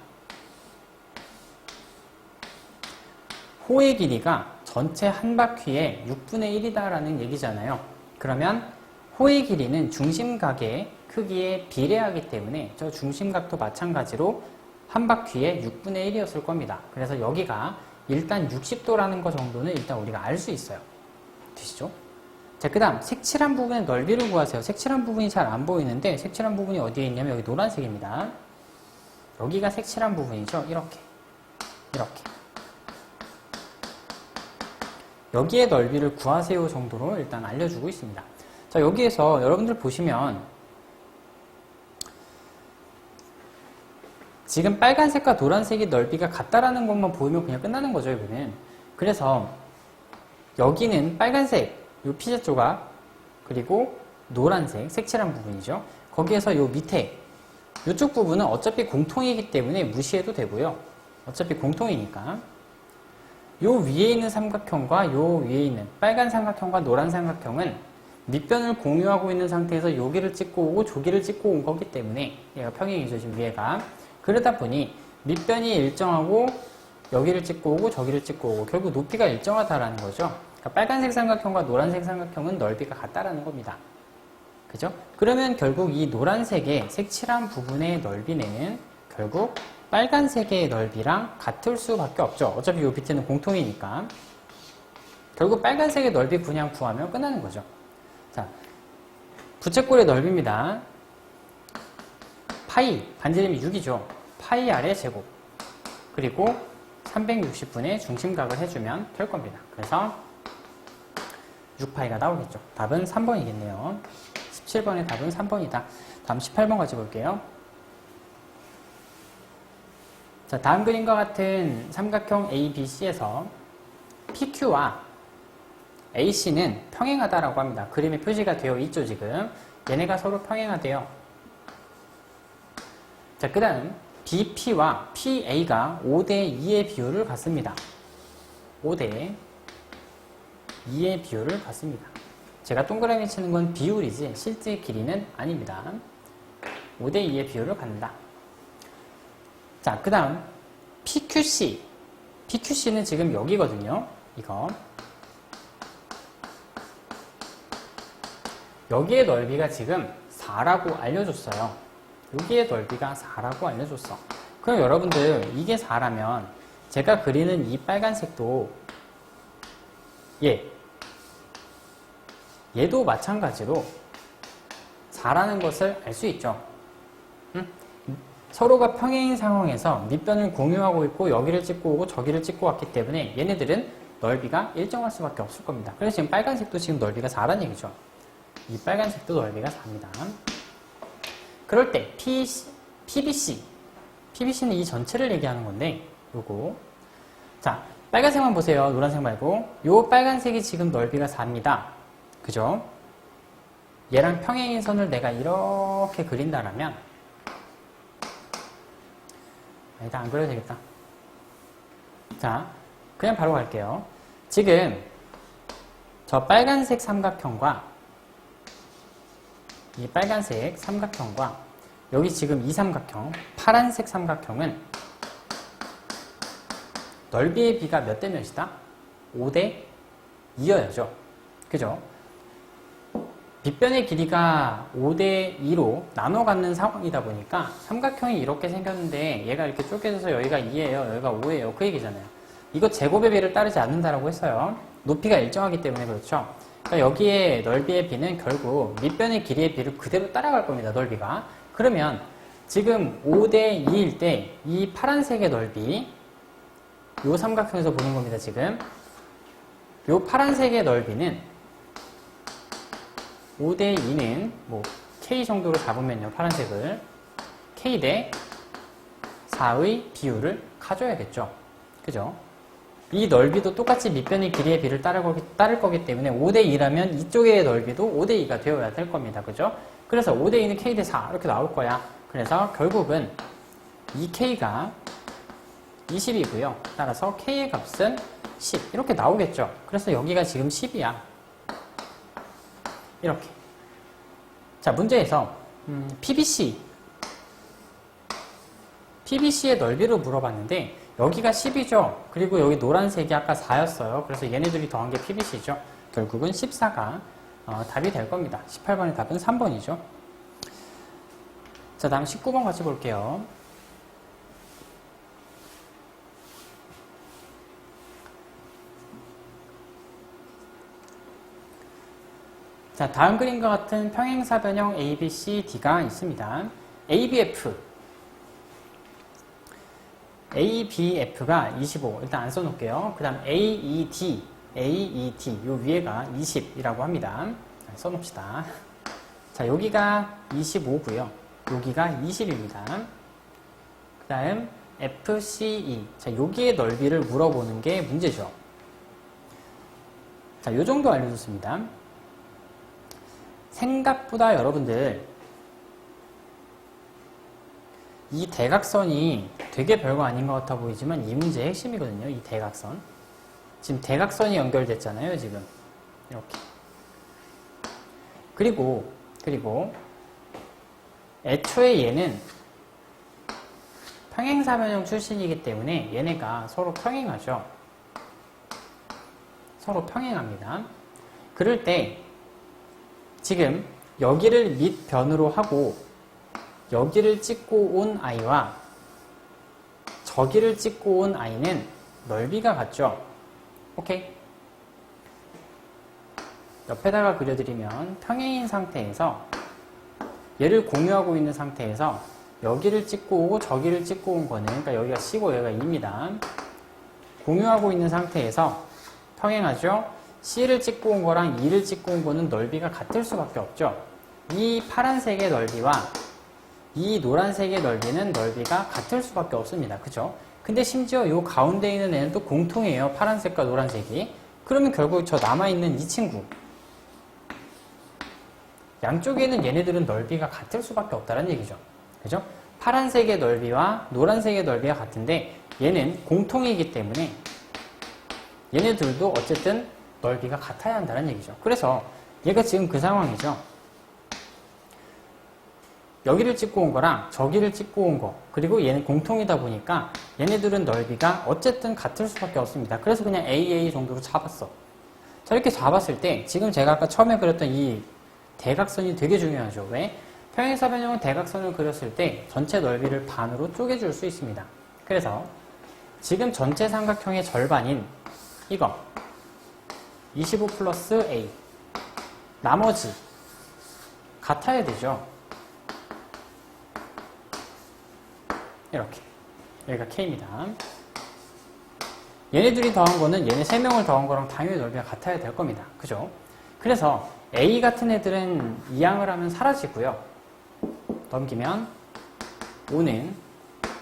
호의 길이가 전체 한 바퀴의 6분의 1이다라는 얘기잖아요. 그러면 호의 길이는 중심각의 크기에 비례하기 때문에 저 중심각도 마찬가지로 한 바퀴의 6분의 1이었을 겁니다. 그래서 여기가 일단 60도라는 거 정도는 일단 우리가 알 수 있어요. 되시죠? 자, 그 다음 색칠한 부분의 넓이를 구하세요. 색칠한 부분이 잘 안 보이는데 색칠한 부분이 어디에 있냐면 여기 노란색입니다. 여기가 색칠한 부분이죠. 이렇게 여기에 넓이를 구하세요 정도로 일단 알려주고 있습니다. 자, 여기에서 여러분들 보시면 지금 빨간색과 노란색이 넓이가 같다라는 것만 보이면 그냥 끝나는 거죠, 여기는. 그래서 여기는 빨간색, 요 피자 조각, 그리고 노란색, 색칠한 부분이죠. 거기에서 요 밑에, 요쪽 부분은 어차피 공통이기 때문에 무시해도 되고요. 어차피 공통이니까. 요 위에 있는 삼각형과 요 위에 있는 빨간 삼각형과 노란 삼각형은 밑변을 공유하고 있는 상태에서 여기를 찍고 오고 저기를 찍고 온 거기 때문에 얘가 평행이죠, 지금 위에가. 그러다 보니 밑변이 일정하고 여기를 찍고 오고 저기를 찍고 오고 결국 높이가 일정하다라는 거죠. 그러니까 빨간색 삼각형과 노란색 삼각형은 넓이가 같다라는 겁니다. 그죠? 그러면 결국 이 노란색의 색칠한 부분의 넓이는 결국 빨간색의 넓이랑 같을 수밖에 없죠. 어차피 이 밑에는 공통이니까. 결국 빨간색의 넓이 그냥 구하면 끝나는 거죠. 자, 부채꼴의 넓이입니다. 파이, 반지름이 6이죠. 파이 아래 제곱. 그리고 360분의 중심각을 해주면 될 겁니다. 그래서 6파이가 나오겠죠. 답은 3번이겠네요. 17번의 답은 3번이다. 다음 18번 가지 볼게요. 자, 다음 그림과 같은 삼각형 ABC에서 PQ와 AC는 평행하다라고 합니다. 그림에 표시가 되어 있죠, 지금. 얘네가 서로 평행하대요. 자, 그 다음 BP와 PA가 5대2의 비율을 갖습니다. 5대2의 비율을 갖습니다. 제가 동그라미 치는 건 비율이지 실제 길이는 아닙니다. 5대2의 비율을 갖는다. 자, 그 다음 PQC. PQC는 지금 여기거든요. 이거. 여기의 넓이가 지금 4라고 알려줬어요. 여기의 넓이가 4라고 알려줬어. 그럼 여러분들 이게 4라면 제가 그리는 이 빨간색도 얘도 마찬가지로 4라는 것을 알 수 있죠. 서로가 평행인 상황에서 밑변을 공유하고 있고 여기를 찍고 오고 저기를 찍고 왔기 때문에 얘네들은 넓이가 일정할 수밖에 없을 겁니다. 그래서 지금 빨간색도 지금 넓이가 4라는 얘기죠. 이 빨간색도 넓이가 4입니다. 그럴 때 PBC. PBC는 이 전체를 얘기하는 건데 요거. 자, 빨간색만 보세요. 노란색 말고. 요 빨간색이 지금 넓이가 4입니다. 그죠? 얘랑 평행인 선을 내가 이렇게 그린다라면 일단 안 그려도 되겠다. 자, 그냥 바로 갈게요. 지금 저 빨간색 삼각형과 이 빨간색 삼각형과 여기 지금 이 삼각형, 파란색 삼각형은 넓이의 비가 몇 대 몇이다? 5대 2여야죠. 그죠? 밑변의 길이가 5대 2로 나눠 갖는 상황이다 보니까 삼각형이 이렇게 생겼는데 얘가 이렇게 쪼개져서 여기가 2예요. 여기가 5예요. 그 얘기잖아요. 이거 제곱의 비를 따르지 않는다라고 했어요. 높이가 일정하기 때문에 그렇죠. 그러니까 여기에 넓이의 b는 결국 밑변의 길이의 b를 그대로 따라갈 겁니다. 넓이가. 그러면 지금 5대 2일 때 이 파란색의 넓이 요 삼각형에서 보는 겁니다. 지금 요 파란색의 넓이는 5대 2는 뭐 k 정도로 잡으면요. 파란색을 k 대 4의 비율을 가져야겠죠. 그죠? 이 넓이도 똑같이 밑변의 길이의 b를 따를 거기 때문에 5대 2라면 이쪽의 넓이도 5대 2가 되어야 될 겁니다. 그죠? 그래서 5대 2는 k 대 4 이렇게 나올 거야. 그래서 결국은 이 k가 20이고요. 따라서 k의 값은 10 이렇게 나오겠죠. 그래서 여기가 지금 10이야. 이렇게. 자, 문제에서 PBC의 넓이를 물어봤는데 여기가 10이죠. 그리고 여기 노란색이 아까 4였어요. 그래서 얘네들이 더한 게 PBC죠. 결국은 14가 답이 될 겁니다. 18번의 답은 3번이죠. 자, 다음 19번 같이 볼게요. 자, 다음 그림과 같은 평행사변형 ABCD가 있습니다. ABF가 25. 일단 안 써놓을게요. 그 다음 AED 요 위에가 20이라고 합니다. 써놓읍시다. 자, 여기가 25고요. 여기가 20입니다. 그 다음 FCE. 자, 여기의 넓이를 물어보는 게 문제죠. 자, 요 정도 알려줬습니다. 생각보다 여러분들 이 대각선이 되게 별거 아닌 것 같아 보이지만 이 문제의 핵심이거든요. 이 대각선. 지금 대각선이 연결됐잖아요. 지금 이렇게. 그리고 애초에 얘는 평행사변형 출신이기 때문에 얘네가 서로 평행하죠. 서로 평행합니다. 그럴 때 지금 여기를 밑변으로 하고 여기를 찍고 온 i와 저기를 찍고 온 i는 넓이가 같죠? 오케이? 옆에다가 그려드리면 평행인 상태에서 얘를 공유하고 있는 상태에서 여기를 찍고 오고 저기를 찍고 온 거는 그러니까 여기가 C고 여기가 E입니다. 공유하고 있는 상태에서 평행하죠? C를 찍고 온 거랑 E를 찍고 온 거는 넓이가 같을 수밖에 없죠. 이 파란색의 넓이와 이 노란색의 넓이는 넓이가 같을 수밖에 없습니다. 그죠? 근데 심지어 이 가운데 있는 애는 또 공통이에요. 파란색과 노란색이. 그러면 결국 저 남아있는 이 친구. 양쪽에 있는 얘네들은 넓이가 같을 수밖에 없다는 얘기죠. 그죠? 파란색의 넓이와 노란색의 넓이가 같은데 얘는 공통이기 때문에 얘네들도 어쨌든 넓이가 같아야 한다는 얘기죠. 그래서 얘가 지금 그 상황이죠. 여기를 찍고 온 거랑 저기를 찍고 온 거 그리고 얘는 공통이다 보니까 얘네들은 넓이가 어쨌든 같을 수밖에 없습니다. 그래서 그냥 AA 정도로 잡았어. 자, 이렇게 잡았을 때 지금 제가 아까 처음에 그렸던 이 대각선이 되게 중요하죠. 왜? 평행사변형은 대각선을 그렸을 때 전체 넓이를 반으로 쪼개줄 수 있습니다. 그래서 지금 전체 삼각형의 절반인 이거 25 플러스 A 나머지 같아야 되죠. 이렇게 여기가 K입니다. 얘네들이 더한 거는 얘네 3명을 더한 거랑 당연히 넓이가 같아야 될 겁니다. 그죠? 그래서 A 같은 애들은 이항을 하면 사라지고요. 넘기면 5는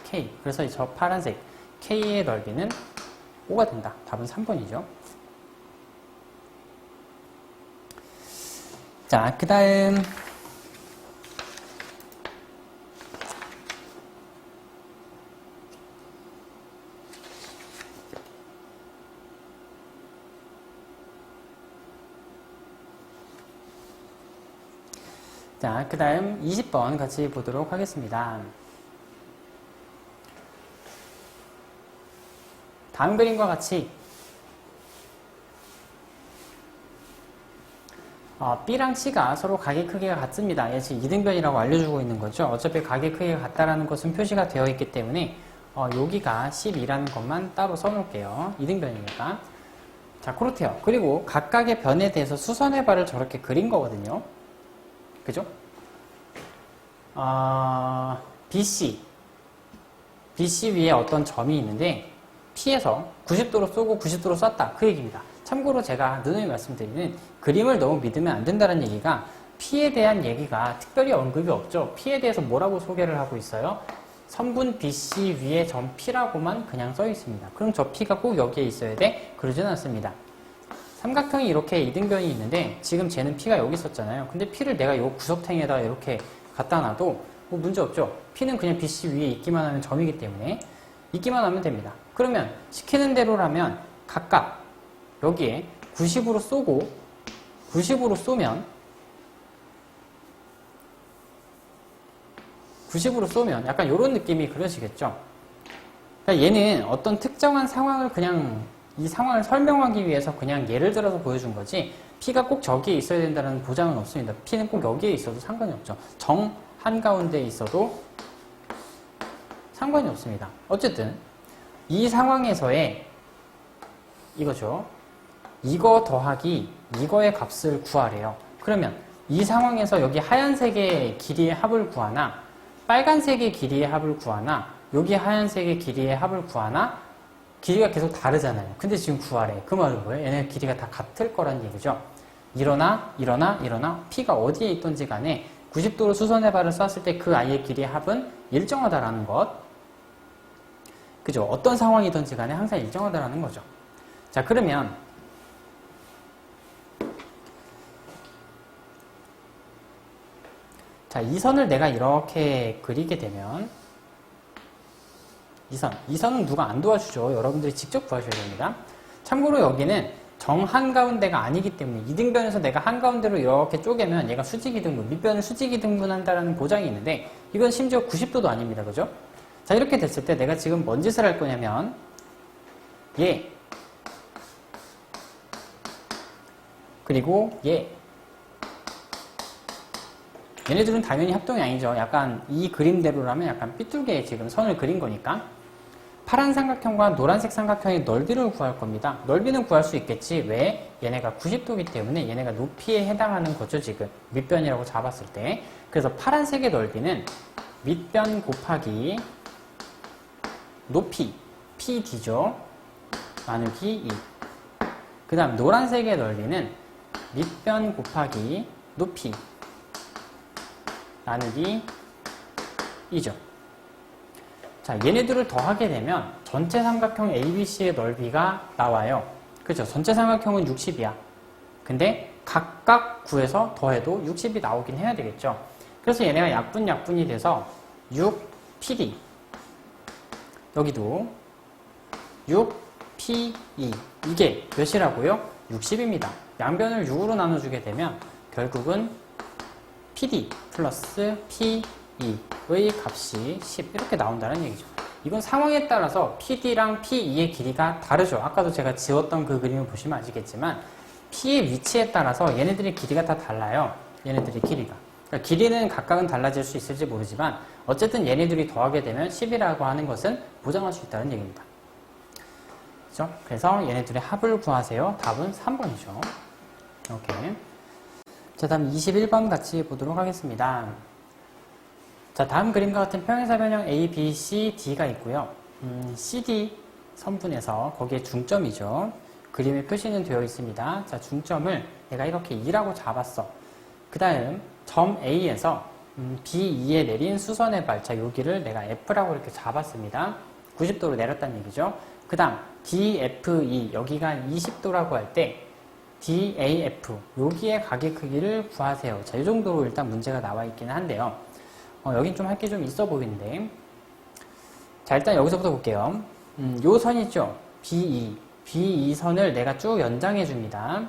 K. 그래서 저 파란색 K의 넓이는 5가 된다. 답은 3번이죠. 자, 그 다음 자, 그 다음 20번 같이 보도록 하겠습니다. 다음 그림과 같이 B랑 C가 서로 가게 크기가 같습니다. 얘 지금 이등변이라고 알려주고 있는 거죠. 어차피 가게 크기가 같다라는 것은 표시가 되어 있기 때문에 여기가 12라는 것만 따로 써놓을게요. 이등변이니까. 자, 그렇대요. 그리고 각각의 변에 대해서 수선의 발을 저렇게 그린 거거든요. 그죠? BC 위에 어떤 점이 있는데 P에서 90도로 쏘고 90도로 쐈다. 그 얘기입니다. 참고로 제가 누누이 말씀드리는 그림을 너무 믿으면 안 된다는 얘기가 P에 대한 얘기가 특별히 언급이 없죠. P에 대해서 뭐라고 소개를 하고 있어요? 선분 BC 위에 점 P라고만 그냥 써 있습니다. 그럼 저 P가 꼭 여기에 있어야 돼? 그러진 않습니다. 삼각형이 이렇게 이등변이 있는데 지금 쟤는 P가 여기 있었잖아요. 근데 P를 내가 이 구석탱이에다 이렇게 갖다 놔도 뭐 문제 없죠. P는 그냥 BC 위에 있기만 하는 점이기 때문에 있기만 하면 됩니다. 그러면 시키는 대로라면 각각 여기에 90으로 쏘고 90으로 쏘면 약간 이런 느낌이 그려지겠죠. 그러니까 얘는 어떤 특정한 상황을 그냥 이 상황을 설명하기 위해서 그냥 예를 들어서 보여준 거지 P가 꼭 저기에 있어야 된다는 보장은 없습니다. P는 꼭 여기에 있어도 상관이 없죠. 정 한가운데에 있어도 상관이 없습니다. 어쨌든 이 상황에서의 이거죠. 이거 더하기 이거의 값을 구하래요. 그러면 이 상황에서 여기 하얀색의 길이의 합을 구하나 빨간색의 길이의 합을 구하나 여기 하얀색의 길이의 합을 구하나 길이가 계속 다르잖아요. 근데 지금 구하래. 그 말은 뭐예요? 얘네 길이가 다 같을 거란 얘기죠. 일어나 P가 어디에 있던지 간에 90도로 수선의 발을 쐈을 때 그 아이의 길이의 합은 일정하다라는 것. 그죠? 어떤 상황이든지 간에 항상 일정하다라는 거죠. 자, 그러면 자, 이 선을 내가 이렇게 그리게 되면 이 선은 누가 안 도와주죠. 여러분들이 직접 구하셔야 됩니다. 참고로 여기는 정 한가운데가 아니기 때문에 이등변에서 내가 한가운데로 이렇게 쪼개면 얘가 수직이등분, 밑변을 수직이등분한다는 보장이 있는데 이건 심지어 90도도 아닙니다. 그죠? 자, 이렇게 됐을 때 내가 지금 뭔 짓을 할 거냐면 얘 그리고 얘네들은 당연히 합동이 아니죠. 약간 이 그림대로라면 약간 삐뚤게 지금 선을 그린 거니까 파란 삼각형과 노란색 삼각형의 넓이를 구할 겁니다. 넓이는 구할 수 있겠지. 왜? 얘네가 90도이기 때문에 얘네가 높이에 해당하는 거죠. 지금 밑변이라고 잡았을 때. 그래서 파란색의 넓이는 밑변 곱하기 높이 PD죠. 나누기 2. 그 다음 노란색의 넓이는 밑변 곱하기 높이 나누기 2죠. 자, 얘네들을 더하게 되면 전체 삼각형 ABC의 넓이가 나와요. 그죠? 전체 삼각형은 60이야. 근데 각각 구해서 더해도 60이 나오긴 해야 되겠죠. 그래서 얘네가 약분이 돼서 6PD 여기도 6P2 이게 몇이라고요? 60입니다. 양변을 6으로 나눠주게 되면 결국은 PD 플러스 P2의 값이 10 이렇게 나온다는 얘기죠. 이건 상황에 따라서 PD랑 P2의 길이가 다르죠. 아까도 제가 지웠던 그 그림을 보시면 아시겠지만 P의 위치에 따라서 얘네들의 길이가 다 달라요. 얘네들의 길이가. 그러니까 길이는 각각은 달라질 수 있을지 모르지만 어쨌든 얘네들이 더하게 되면 10이라고 하는 것은 보장할 수 있다는 얘기입니다. 그렇죠? 그래서 얘네들의 합을 구하세요. 답은 3번이죠. 이렇게. 자, 다음 21번 같이 보도록 하겠습니다. 자, 다음 그림과 같은 평행사변형 A, B, C, D가 있고요. CD 선분에서 거기에 중점이죠. 그림에 표시는 되어 있습니다. 자, 중점을 내가 이렇게 2라고 잡았어. 그 다음 점 A에서 B2에 내린 수선의 발, 자, 여기를 내가 F라고 이렇게 잡았습니다. 90도로 내렸다는 얘기죠. 그 다음 DFE, 여기가 20도라고 할 때 DAF, 여기에 가게 크기를 구하세요. 자, 이 정도로 일단 문제가 나와 있기는 한데요. 여긴 좀 할 게 좀 있어 보이는데. 자, 일단 여기서부터 볼게요. 요 선 있죠? B2 선을 내가 쭉 연장해 줍니다.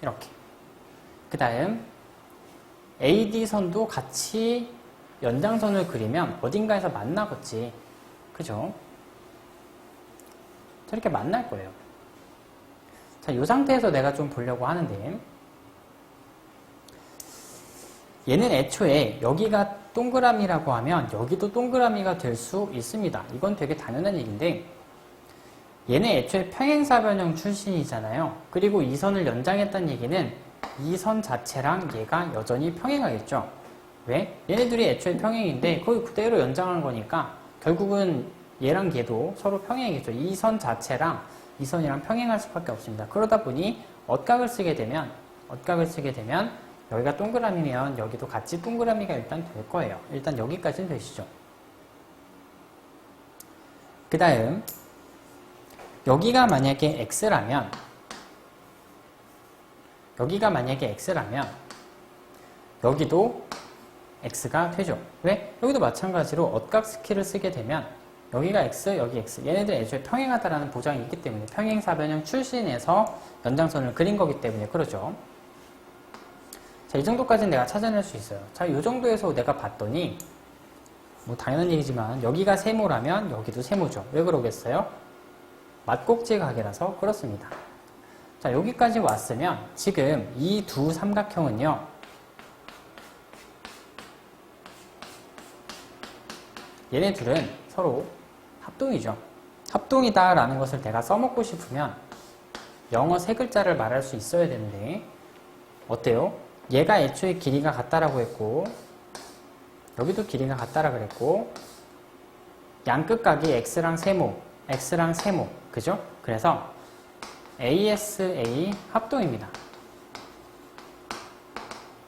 이렇게. 그 다음 AD 선도 같이 연장선을 그리면 어딘가에서 만나겠지. 그죠? 저렇게 만날 거예요. 자, 이 상태에서 내가 좀 보려고 하는데 얘는 애초에 여기가 동그라미라고 하면 여기도 동그라미가 될 수 있습니다. 이건 되게 당연한 얘기인데 얘네 애초에 평행사변형 출신이잖아요. 그리고 이 선을 연장했다는 얘기는 이 선 자체랑 얘가 여전히 평행하겠죠. 왜? 얘네들이 애초에 평행인데 거의 그대로 연장한 거니까 결국은 얘랑 얘도 서로 평행이겠죠. 이 선 자체랑 이 선이랑 평행할 수밖에 없습니다. 그러다 보니 엇각을 쓰게 되면 여기가 동그라미면 여기도 같이 동그라미가 일단 될 거예요. 일단 여기까지는 되시죠. 그 다음 여기가 만약에 x라면 여기도 x가 되죠. 왜? 여기도 마찬가지로 엇각 스킬을 쓰게 되면 여기가 x, 여기 x. 얘네들 애초에 평행하다라는 보장이 있기 때문에 평행사변형 출신에서 연장선을 그린 거기 때문에 그러죠. 자, 이 정도까지는 내가 찾아낼 수 있어요. 자, 이 정도에서 내가 봤더니 뭐 당연한 얘기지만 여기가 세모라면 여기도 세모죠. 왜 그러겠어요? 맞꼭지 각이라서 그렇습니다. 자, 여기까지 왔으면 지금 이 두 삼각형은요. 얘네 둘은 서로 합동이죠. 합동이다라는 것을 내가 써먹고 싶으면 영어 세 글자를 말할 수 있어야 되는데 어때요? 얘가 애초에 길이가 같다라고 했고 여기도 길이가 같다라 그랬고 양끝각이 x랑 세모 그죠? 그래서 ASA 합동입니다.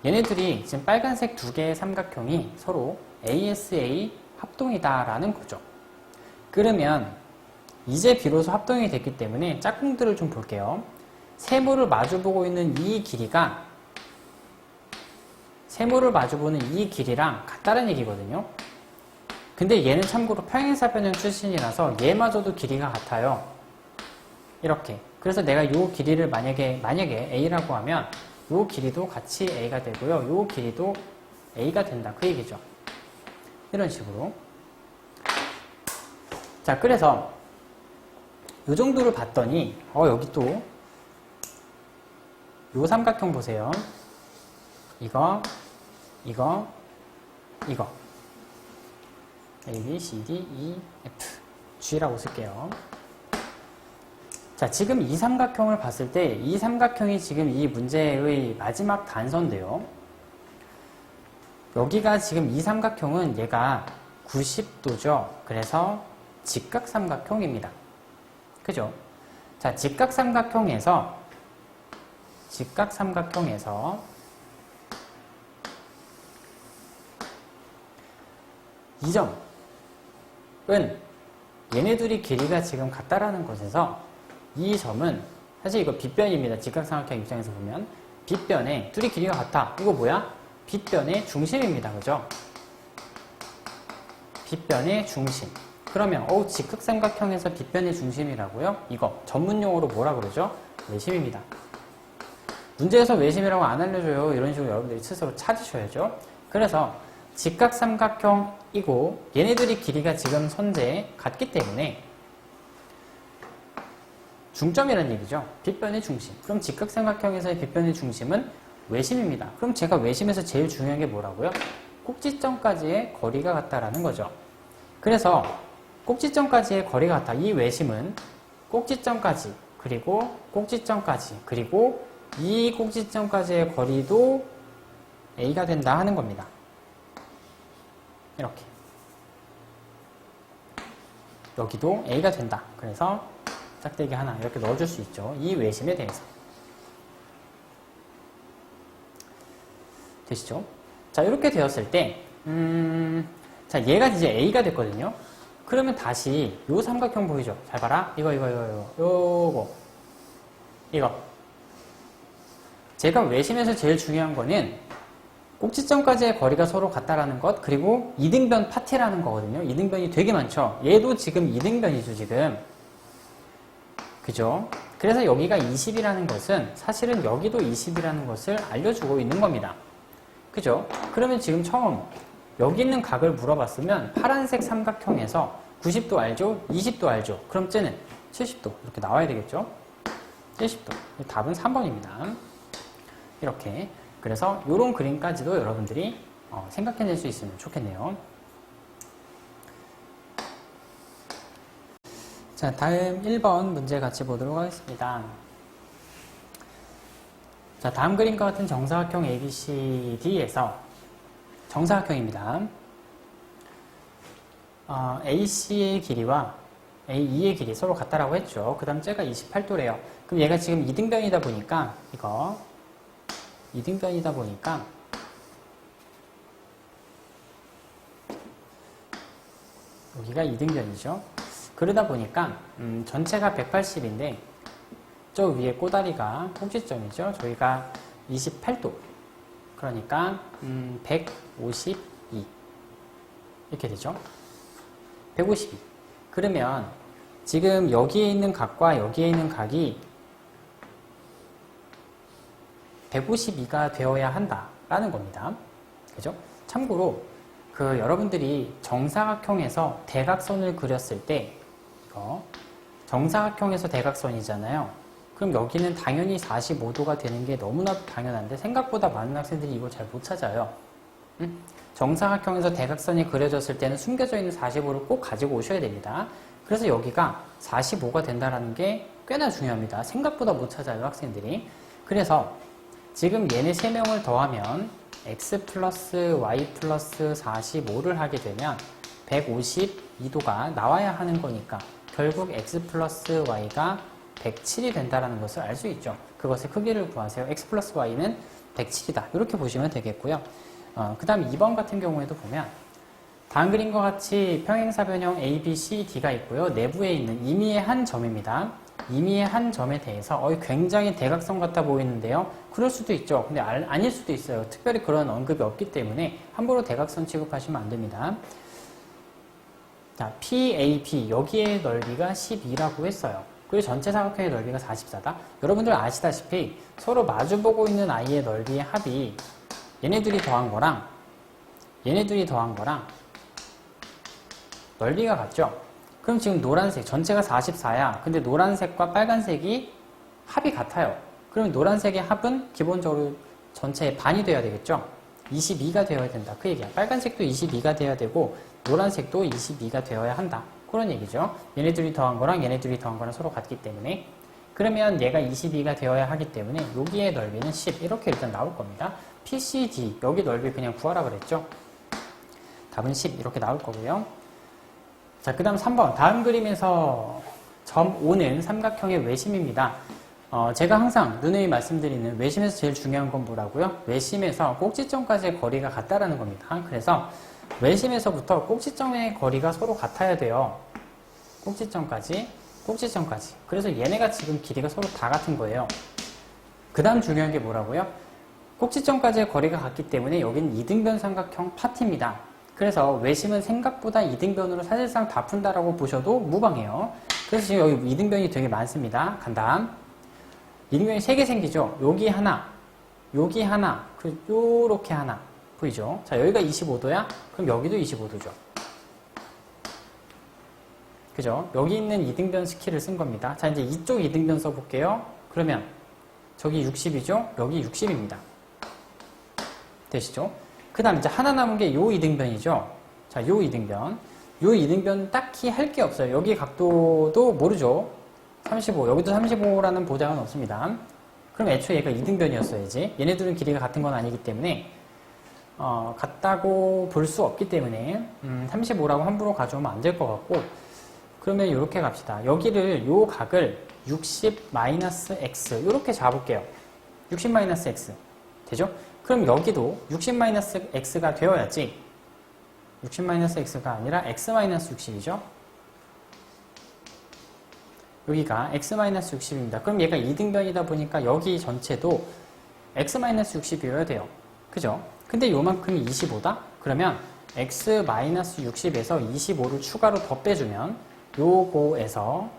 얘네들이 지금 빨간색 두 개의 삼각형이 서로 ASA 합동이다라는 거죠. 그러면 이제 비로소 합동이 됐기 때문에 짝꿍들을 좀 볼게요. 세모를 마주보고 있는 이 길이가 세모를 마주보는 이 길이랑 같다는 얘기거든요. 근데 얘는 참고로 평행사변형 출신이라서 얘마저도 길이가 같아요. 이렇게. 그래서 내가 이 길이를 만약에 A라고 하면 이 길이도 같이 A가 되고요. 이 길이도 A가 된다. 그 얘기죠. 이런 식으로. 자, 그래서 이 정도를 봤더니 여기 또 이 삼각형 보세요. 이거 A, B, C, D, E, F, G라고 쓸게요. 자, 지금 이 삼각형을 봤을 때 이 삼각형이 지금 이 문제의 마지막 단서인데요. 여기가 지금 이 삼각형은 얘가 90도죠. 그래서 직각삼각형입니다. 그죠? 자, 직각삼각형에서 이 점은 얘네들이 길이가 지금 같다라는 것에서 이 점은 사실 이거 빗변입니다. 직각삼각형 입장에서 보면 빗변에 둘이 길이가 같아. 이거 뭐야? 빗변의 중심입니다. 그죠? 빗변의 중심. 그러면 직각삼각형에서 빗변의 중심이라고요? 이거 전문용어로 뭐라 그러죠? 외심입니다. 문제에서 외심이라고 안 알려줘요. 이런 식으로 여러분들이 스스로 찾으셔야죠. 그래서 직각삼각형이고 얘네들이 길이가 지금 현재 같기 때문에 중점이라는 얘기죠. 빗변의 중심. 그럼 직각삼각형에서의 빗변의 중심은 외심입니다. 그럼 제가 외심에서 제일 중요한 게 뭐라고요? 꼭지점까지의 거리가 같다라는 거죠. 그래서 꼭지점까지의 거리가 같다. 이 외심은 꼭지점까지 그리고 꼭지점까지 그리고 이 꼭지점까지의 거리도 A가 된다 하는 겁니다. 이렇게. 여기도 A가 된다. 그래서 짝대기 하나 이렇게 넣어줄 수 있죠. 이 외심에 대해서. 되시죠? 자, 이렇게 되었을 때, 자, 얘가 이제 A가 됐거든요. 그러면 다시 요 삼각형 보이죠? 잘 봐라. 이거. 제가 외심에서 제일 중요한 거는 꼭지점까지의 거리가 서로 같다라는 것, 그리고 이등변 파티라는 거거든요. 이등변이 되게 많죠. 얘도 지금 이등변이죠, 지금. 그죠? 그래서 여기가 20이라는 것은 사실은 여기도 20이라는 것을 알려주고 있는 겁니다. 그죠? 그러면 지금 처음 여기 있는 각을 물어봤으면 파란색 삼각형에서 90도 알죠? 20도 알죠? 그럼 쟤는 70도 이렇게 나와야 되겠죠? 70도. 답은 3번입니다. 이렇게. 그래서 이런 그림까지도 여러분들이 생각해낼 수 있으면 좋겠네요. 자, 다음 1번 문제 같이 보도록 하겠습니다. 자, 다음 그림과 같은 정사각형 ABCD에서 정사각형입니다. AC의 길이와 AE의 길이 서로 같다라고 했죠. 그 다음 쟤가 28도래요. 그럼 얘가 지금 이등변이다 보니까 이거 이등변이다 보니까 여기가 이등변이죠. 그러다 보니까 전체가 180인데 저 위에 꼬다리가 꼭지점이죠. 저희가 28도. 그러니까 152 이렇게 되죠. 152. 그러면 지금 여기에 있는 각과 여기에 있는 각이 152가 되어야 한다라는 겁니다. 그죠? 참고로 여러분들이 정사각형에서 대각선을 그렸을 때 이거 정사각형에서 대각선이잖아요. 그럼 여기는 당연히 45도가 되는 게 너무나 당연한데 생각보다 많은 학생들이 이걸 잘 못 찾아요. 정사각형에서 대각선이 그려졌을 때는 숨겨져 있는 45를 꼭 가지고 오셔야 됩니다. 그래서 여기가 45가 된다는 게 꽤나 중요합니다. 생각보다 못 찾아요, 학생들이. 그래서 지금 얘네 3명을 더하면 x 플러스 y 플러스 45를 하게 되면 152도가 나와야 하는 거니까 결국 x 플러스 y가 107이 된다는 것을 알 수 있죠. 그것의 크기를 구하세요. x 플러스 y는 107이다. 이렇게 보시면 되겠고요. 그 다음 2번 같은 경우에도 보면 다음 그림과 같이 평행사변형 A, B, C, D가 있고요. 내부에 있는 임의의 한 점입니다. 임의의 한 점에 대해서 굉장히 대각선 같아 보이는데요. 그럴 수도 있죠. 근데 아닐 수도 있어요. 특별히 그런 언급이 없기 때문에 함부로 대각선 취급하시면 안 됩니다. 자, PAB 여기의 넓이가 12라고 했어요. 그리고 전체 사각형의 넓이가 44다. 여러분들 아시다시피 서로 마주보고 있는 아이의 넓이의 합이 얘네들이 더한 거랑 넓이가 같죠? 그럼 지금 노란색 전체가 44야. 근데 노란색과 빨간색이 합이 같아요. 그러면 노란색의 합은 기본적으로 전체의 반이 돼야 되겠죠? 22가 되어야 된다. 그 얘기야. 빨간색도 22가 돼야 되고 노란색도 22가 되어야 한다. 그런 얘기죠. 얘네들이 더한 거랑 얘네들이 더한 거랑 서로 같기 때문에. 그러면 얘가 22가 되어야 하기 때문에 여기의 넓이는 10 이렇게 일단 나올 겁니다. PCD 여기 넓이 그냥 구하라 그랬죠. 답은 10 이렇게 나올 거고요. 자, 그 다음 3번 다음 그림에서 점 O는 삼각형의 외심입니다. 제가 항상 누누이 말씀드리는 외심에서 제일 중요한 건 뭐라고요? 외심에서 꼭지점까지의 거리가 같다라는 겁니다. 그래서 외심에서부터 꼭지점의 거리가 서로 같아야 돼요. 꼭지점까지. 그래서 얘네가 지금 길이가 서로 다 같은 거예요. 그 다음 중요한 게 뭐라고요? 꼭지점까지의 거리가 같기 때문에 여기는 이등변 삼각형 파트입니다. 그래서 외심은 생각보다 이등변으로 사실상 다 푼다라고 보셔도 무방해요. 그래서 지금 여기 이등변이 되게 많습니다. 간다. 이등변이 3개 생기죠. 여기 하나, 요렇게 하나. 보이죠? 자, 여기가 25도야? 그럼 여기도 25도죠. 그죠? 여기 있는 이등변 스킬을 쓴 겁니다. 자, 이제 이쪽 이등변 써볼게요. 그러면 저기 60이죠? 여기 60입니다. 되시죠? 그 다음 이제 하나 남은 게 요 이등변이죠? 자, 요 이등변 딱히 할 게 없어요. 여기 각도도 모르죠? 35. 여기도 35라는 보장은 없습니다. 그럼 애초에 얘가 이등변이었어야지. 얘네들은 길이가 같은 건 아니기 때문에 같다고 볼 수 없기 때문에 35라고 함부로 가져오면 안 될 것 같고 그러면 이렇게 갑시다. 여기를 요 각을 60-x 이렇게 잡을게요. 60-x 되죠? 그럼 여기도 60-x가 되어야지 60-x가 아니라 x-60이죠? 여기가 x-60입니다. 그럼 얘가 이등변이다 보니까 여기 전체도 x-60이어야 돼요. 그죠? 근데 요만큼이 25다? 그러면 x-60에서 25를 추가로 더 빼주면 요거에서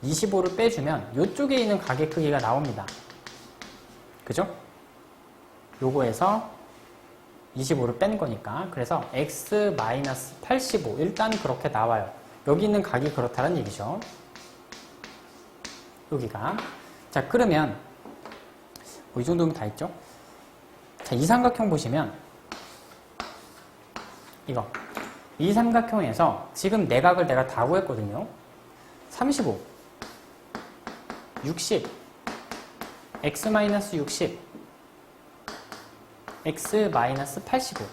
25를 빼주면 요쪽에 있는 각의 크기가 나옵니다. 그죠? 요거에서 25를 뺀 거니까 그래서 x-85 일단 그렇게 나와요. 여기 있는 각이 그렇다는 얘기죠. 여기가 자 그러면 이 정도면 다 있죠? 자, 이 삼각형 보시면 이거 이 삼각형에서 지금 내각을 내가 다 구했거든요. 35, 60, x-60, x-85.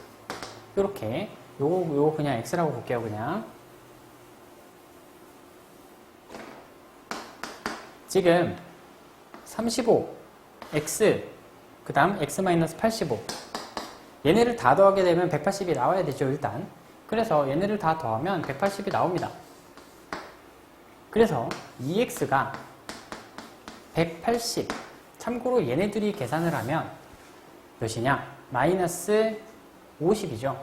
요렇게. 요거 그냥 x라고 볼게요, 그냥. 지금 35, x, 그 다음 x-85. 얘네를 다 더하게 되면 180이 나와야 되죠, 일단. 그래서 얘네를 다 더하면 180이 나옵니다. 그래서 2x가 180. 참고로 얘네들이 계산을 하면 몇이냐? 마이너스 50이죠.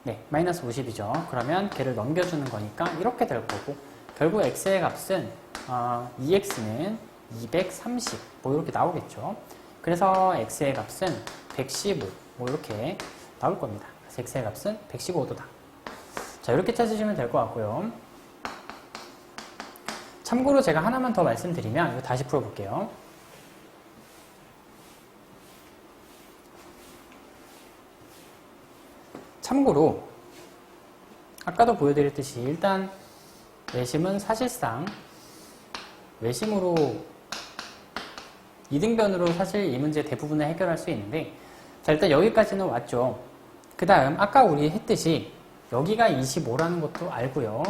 네, 마이너스 50이죠. 그러면 걔를 넘겨주는 거니까 이렇게 될 거고, 결국 x의 값은 2x는 230, 뭐 이렇게 나오겠죠. 그래서 x의 값은 115, 뭐 이렇게 나올 겁니다. 그래서 x의 값은 115도다. 자, 이렇게 찾으시면 될 것 같고요. 참고로 제가 하나만 더 말씀드리면, 이거 다시 풀어볼게요. 참고로 아까도 보여드렸듯이 일단 외심은 사실상 외심으로 이등변으로 사실 이 문제 대부분을 해결할 수 있는데, 자, 일단 여기까지는 왔죠. 그 다음 아까 우리 했듯이 여기가 25라는 것도 알고요.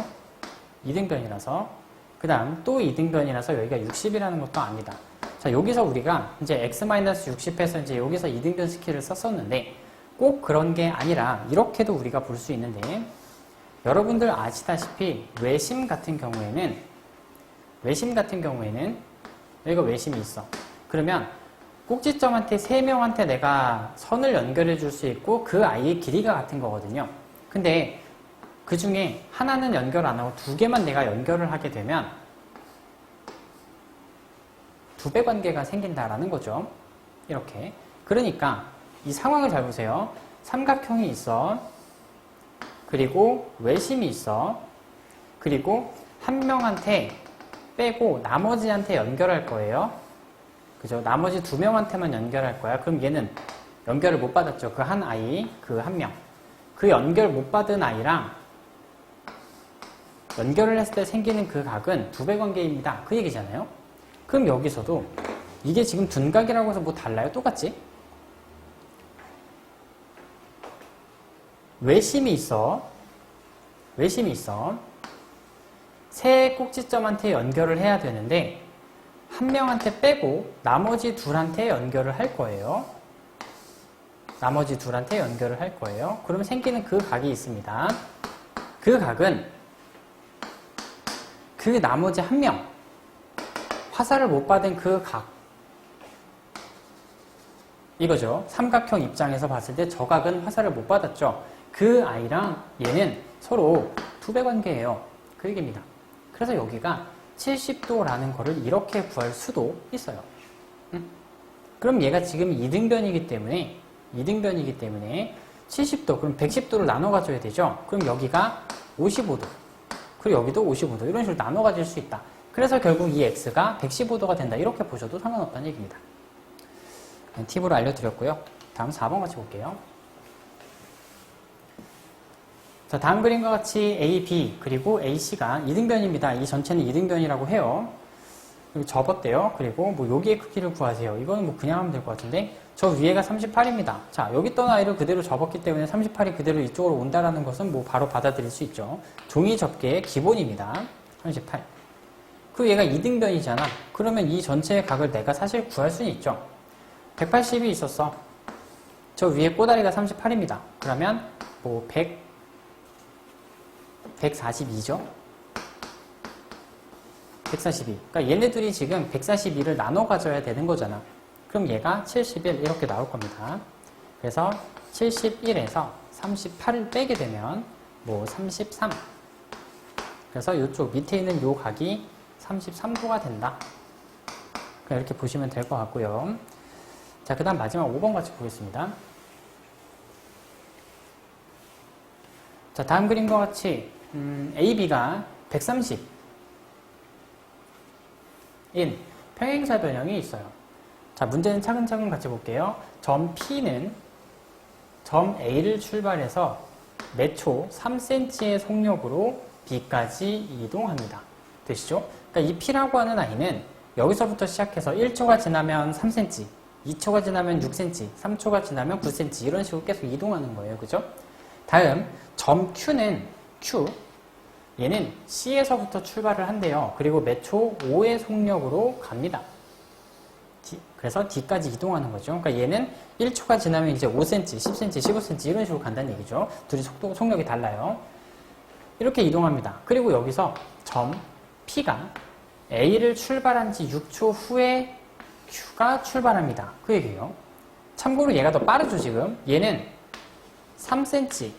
이등변이라서. 그 다음 또 이등변이라서 여기가 60이라는 것도 압니다. 자, 여기서 우리가 이제 x-60해서 이제 여기서 이등변 스킬을 썼었는데, 꼭 그런 게 아니라 이렇게도 우리가 볼 수 있는데, 여러분들 아시다시피 외심 같은 경우에는 여기가 외심이 있어. 그러면 꼭지점한테 3명한테 내가 선을 연결해 줄 수 있고 그 아이의 길이가 같은 거거든요. 근데 그 중에 하나는 연결 안 하고 2개만 내가 연결을 하게 되면 2배 관계가 생긴다라는 거죠. 이렇게. 그러니까 이 상황을 잘 보세요. 삼각형이 있어. 그리고 외심이 있어. 그리고 한 명한테 빼고 나머지한테 연결할 거예요. 그죠? 나머지 2명한테만 연결할 거야. 그럼 얘는 연결을 못 받았죠. 그 한 아이, 그 한 명. 그 연결 못 받은 아이랑 연결을 했을 때 생기는 그 각은 2배 관계입니다. 그 얘기잖아요. 그럼 여기서도 이게 지금 둔각이라고 해서 뭐 달라요? 똑같지? 외심이 있어. 세 꼭지점한테 연결을 해야 되는데 한 명한테 빼고 나머지 둘한테 연결을 할 거예요. 그러면 생기는 그 각이 있습니다. 그 각은 그 나머지 한 명, 화살을 못 받은 그 각, 이거죠. 삼각형 입장에서 봤을 때 저 각은 화살을 못 받았죠. 그 아이랑 얘는 서로 2배 관계예요. 그 얘기입니다. 그래서 여기가 70도라는 거를 이렇게 구할 수도 있어요. 그럼 얘가 지금 2등변이기 때문에 70도, 그럼 110도를 나눠 가져야 되죠. 그럼 여기가 55도, 그리고 여기도 55도, 이런 식으로 나눠 가질 수 있다. 그래서 결국 이 x가 115도가 된다. 이렇게 보셔도 상관없다는 얘기입니다. 팁으로 알려드렸고요. 다음 4번 같이 볼게요. 자, 다음 그림과 같이 A, B, 그리고 AC가 2등변입니다. 이 전체는 2등변이라고 해요. 그리고 접었대요. 그리고 뭐 여기의 크기를 구하세요. 이거는 뭐 그냥 하면 될 것 같은데, 저 위에가 38입니다. 자, 여기 있던 아이를 그대로 접었기 때문에 38이 그대로 이쪽으로 온다라는 것은 뭐 바로 받아들일 수 있죠. 종이 접기의 기본입니다. 38. 그 얘가 2등변이잖아. 그러면 이 전체의 각을 내가 사실 구할 수는 있죠. 180이 있었어. 저 위에 꼬다리가 38입니다. 그러면 뭐 142죠? 142. 그러니까 얘네들이 지금 142를 나눠 가져야 되는 거잖아. 그럼 얘가 71 이렇게 나올 겁니다. 그래서 71에서 38을 빼게 되면 뭐 33. 그래서 이쪽 밑에 있는 요 각이 33도가 된다. 이렇게 보시면 될 것 같고요. 자, 그 다음 마지막 5번 같이 보겠습니다. 자, 다음 그림과 같이 AB가 130인 평행사 변형이 있어요. 자, 문제는 차근차근 같이 볼게요. 점 P는 점 A를 출발해서 매초 3cm의 속력으로 B까지 이동합니다. 되시죠? 그러니까 이 P라고 하는 아이는 여기서부터 시작해서 1초가 지나면 3cm, 2초가 지나면 6cm, 3초가 지나면 9cm 이런 식으로 계속 이동하는 거예요. 그죠? 다음 점 Q는 얘는 C에서부터 출발을 한대요. 그리고 몇 초? 5의 속력으로 갑니다. 그래서 D까지 이동하는 거죠. 그러니까 얘는 1초가 지나면 이제 5cm, 10cm, 15cm 이런 식으로 간다는 얘기죠. 둘이 속력이 달라요. 이렇게 이동합니다. 그리고 여기서 점 P가 A를 출발한 지 6초 후에 Q가 출발합니다. 그 얘기예요. 참고로 얘가 더 빠르죠, 지금. 얘는 3cm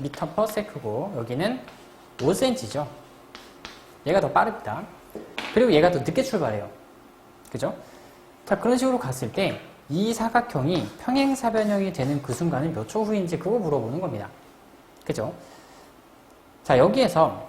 m/s고 여기는 5cm죠. 얘가 더 빠릅니다. 그리고 얘가 더 늦게 출발해요. 그죠? 자, 그런 식으로 갔을 때 이 사각형이 평행사변형이 되는 그 순간은 몇 초 후인지 그거 물어보는 겁니다. 그죠? 자, 여기에서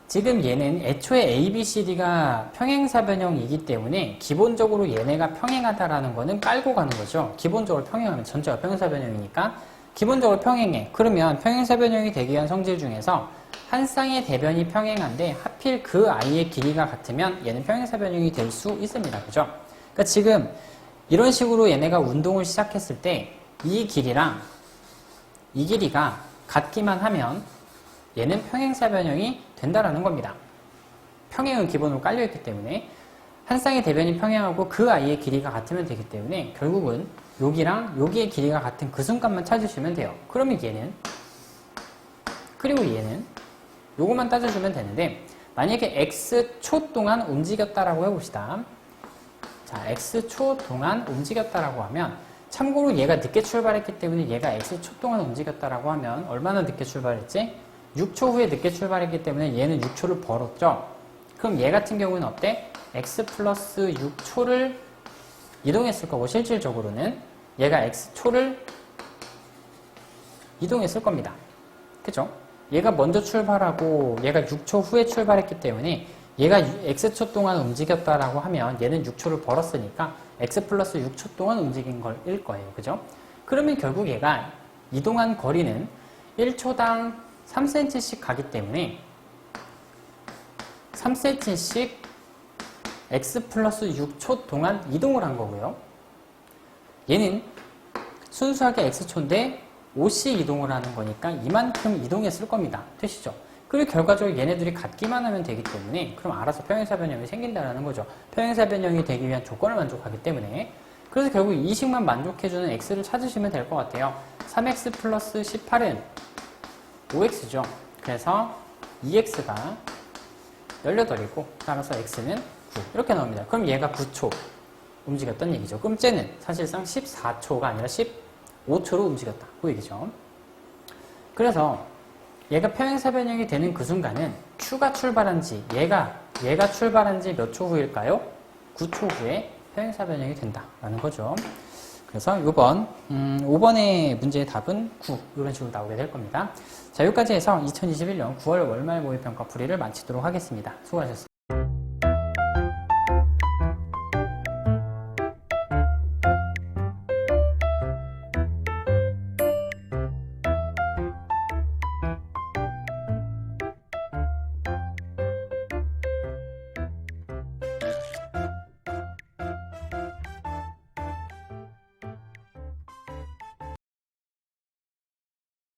지금 얘는 애초에 A, B, C, D가 평행사변형이기 때문에 기본적으로 얘네가 평행하다라는 거는 깔고 가는 거죠. 기본적으로 평행하면 전체가 평행사변형이니까 기본적으로 평행해. 그러면 평행사변형이 되기 위한 성질 중에서 한 쌍의 대변이 평행한데 하필 그 아이의 길이가 같으면 얘는 평행사변형이 될 수 있습니다. 그죠? 그러니까 지금 이런 식으로 얘네가 운동을 시작했을 때 이 길이랑 이 길이가 같기만 하면 얘는 평행사변형이 된다라는 겁니다. 평행은 기본으로 깔려있기 때문에 한 쌍의 대변이 평행하고 그 아이의 길이가 같으면 되기 때문에 결국은 여기랑 여기의 길이가 같은 그 순간만 찾으시면 돼요. 그러면 얘는 그리고 얘는 요것만 따져주면 되는데 만약에 X초 동안 움직였다라고 해봅시다. 자, X초 동안 움직였다라고 하면 참고로 얘가 늦게 출발했기 때문에 얘가 X초 동안 움직였다라고 하면 얼마나 늦게 출발했지? 6초 후에 늦게 출발했기 때문에 얘는 6초를 벌었죠. 그럼 얘 같은 경우는 어때? X 플러스 6초를 이동했을 거고 실질적으로는 얘가 X초를 이동했을 겁니다. 그죠? 얘가 먼저 출발하고 얘가 6초 후에 출발했기 때문에 얘가 X초 동안 움직였다라고 하면 얘는 6초를 벌었으니까 X 플러스 6초 동안 움직인 걸일 거예요. 그죠? 그러면 결국 얘가 이동한 거리는 1초당 3cm씩 가기 때문에 3cm씩 X 플러스 6초 동안 이동을 한 거고요. 얘는 순수하게 X초인데 5씩 이동을 하는 거니까 이만큼 이동했을 겁니다. 되시죠? 그리고 결과적으로 얘네들이 같기만 하면 되기 때문에 그럼 알아서 평행사변형이 생긴다는 거죠. 평행사변형이 되기 위한 조건을 만족하기 때문에 그래서 결국 이 식만 만족해주는 X를 찾으시면 될 것 같아요. 3X 플러스 18은 5X죠. 그래서 2X가 18이고 따라서 X는 9 이렇게 나옵니다. 그럼 얘가 9초 움직였던 얘기죠. 그럼 쟤는 사실상 14초가 아니라 15초로 움직였다. 그 얘기죠. 그래서 얘가 평행사변형이 되는 그 순간은 Q가 출발한 지 얘가 출발한 지 몇 초 후일까요? 9초 후에 평행사변형이 된다라는 거죠. 그래서 5번의 문제의 답은 9 이런 식으로 나오게 될 겁니다. 자, 여기까지 해서 2021년 9월 월말 모의평가 풀이를 마치도록 하겠습니다. 수고하셨습니다.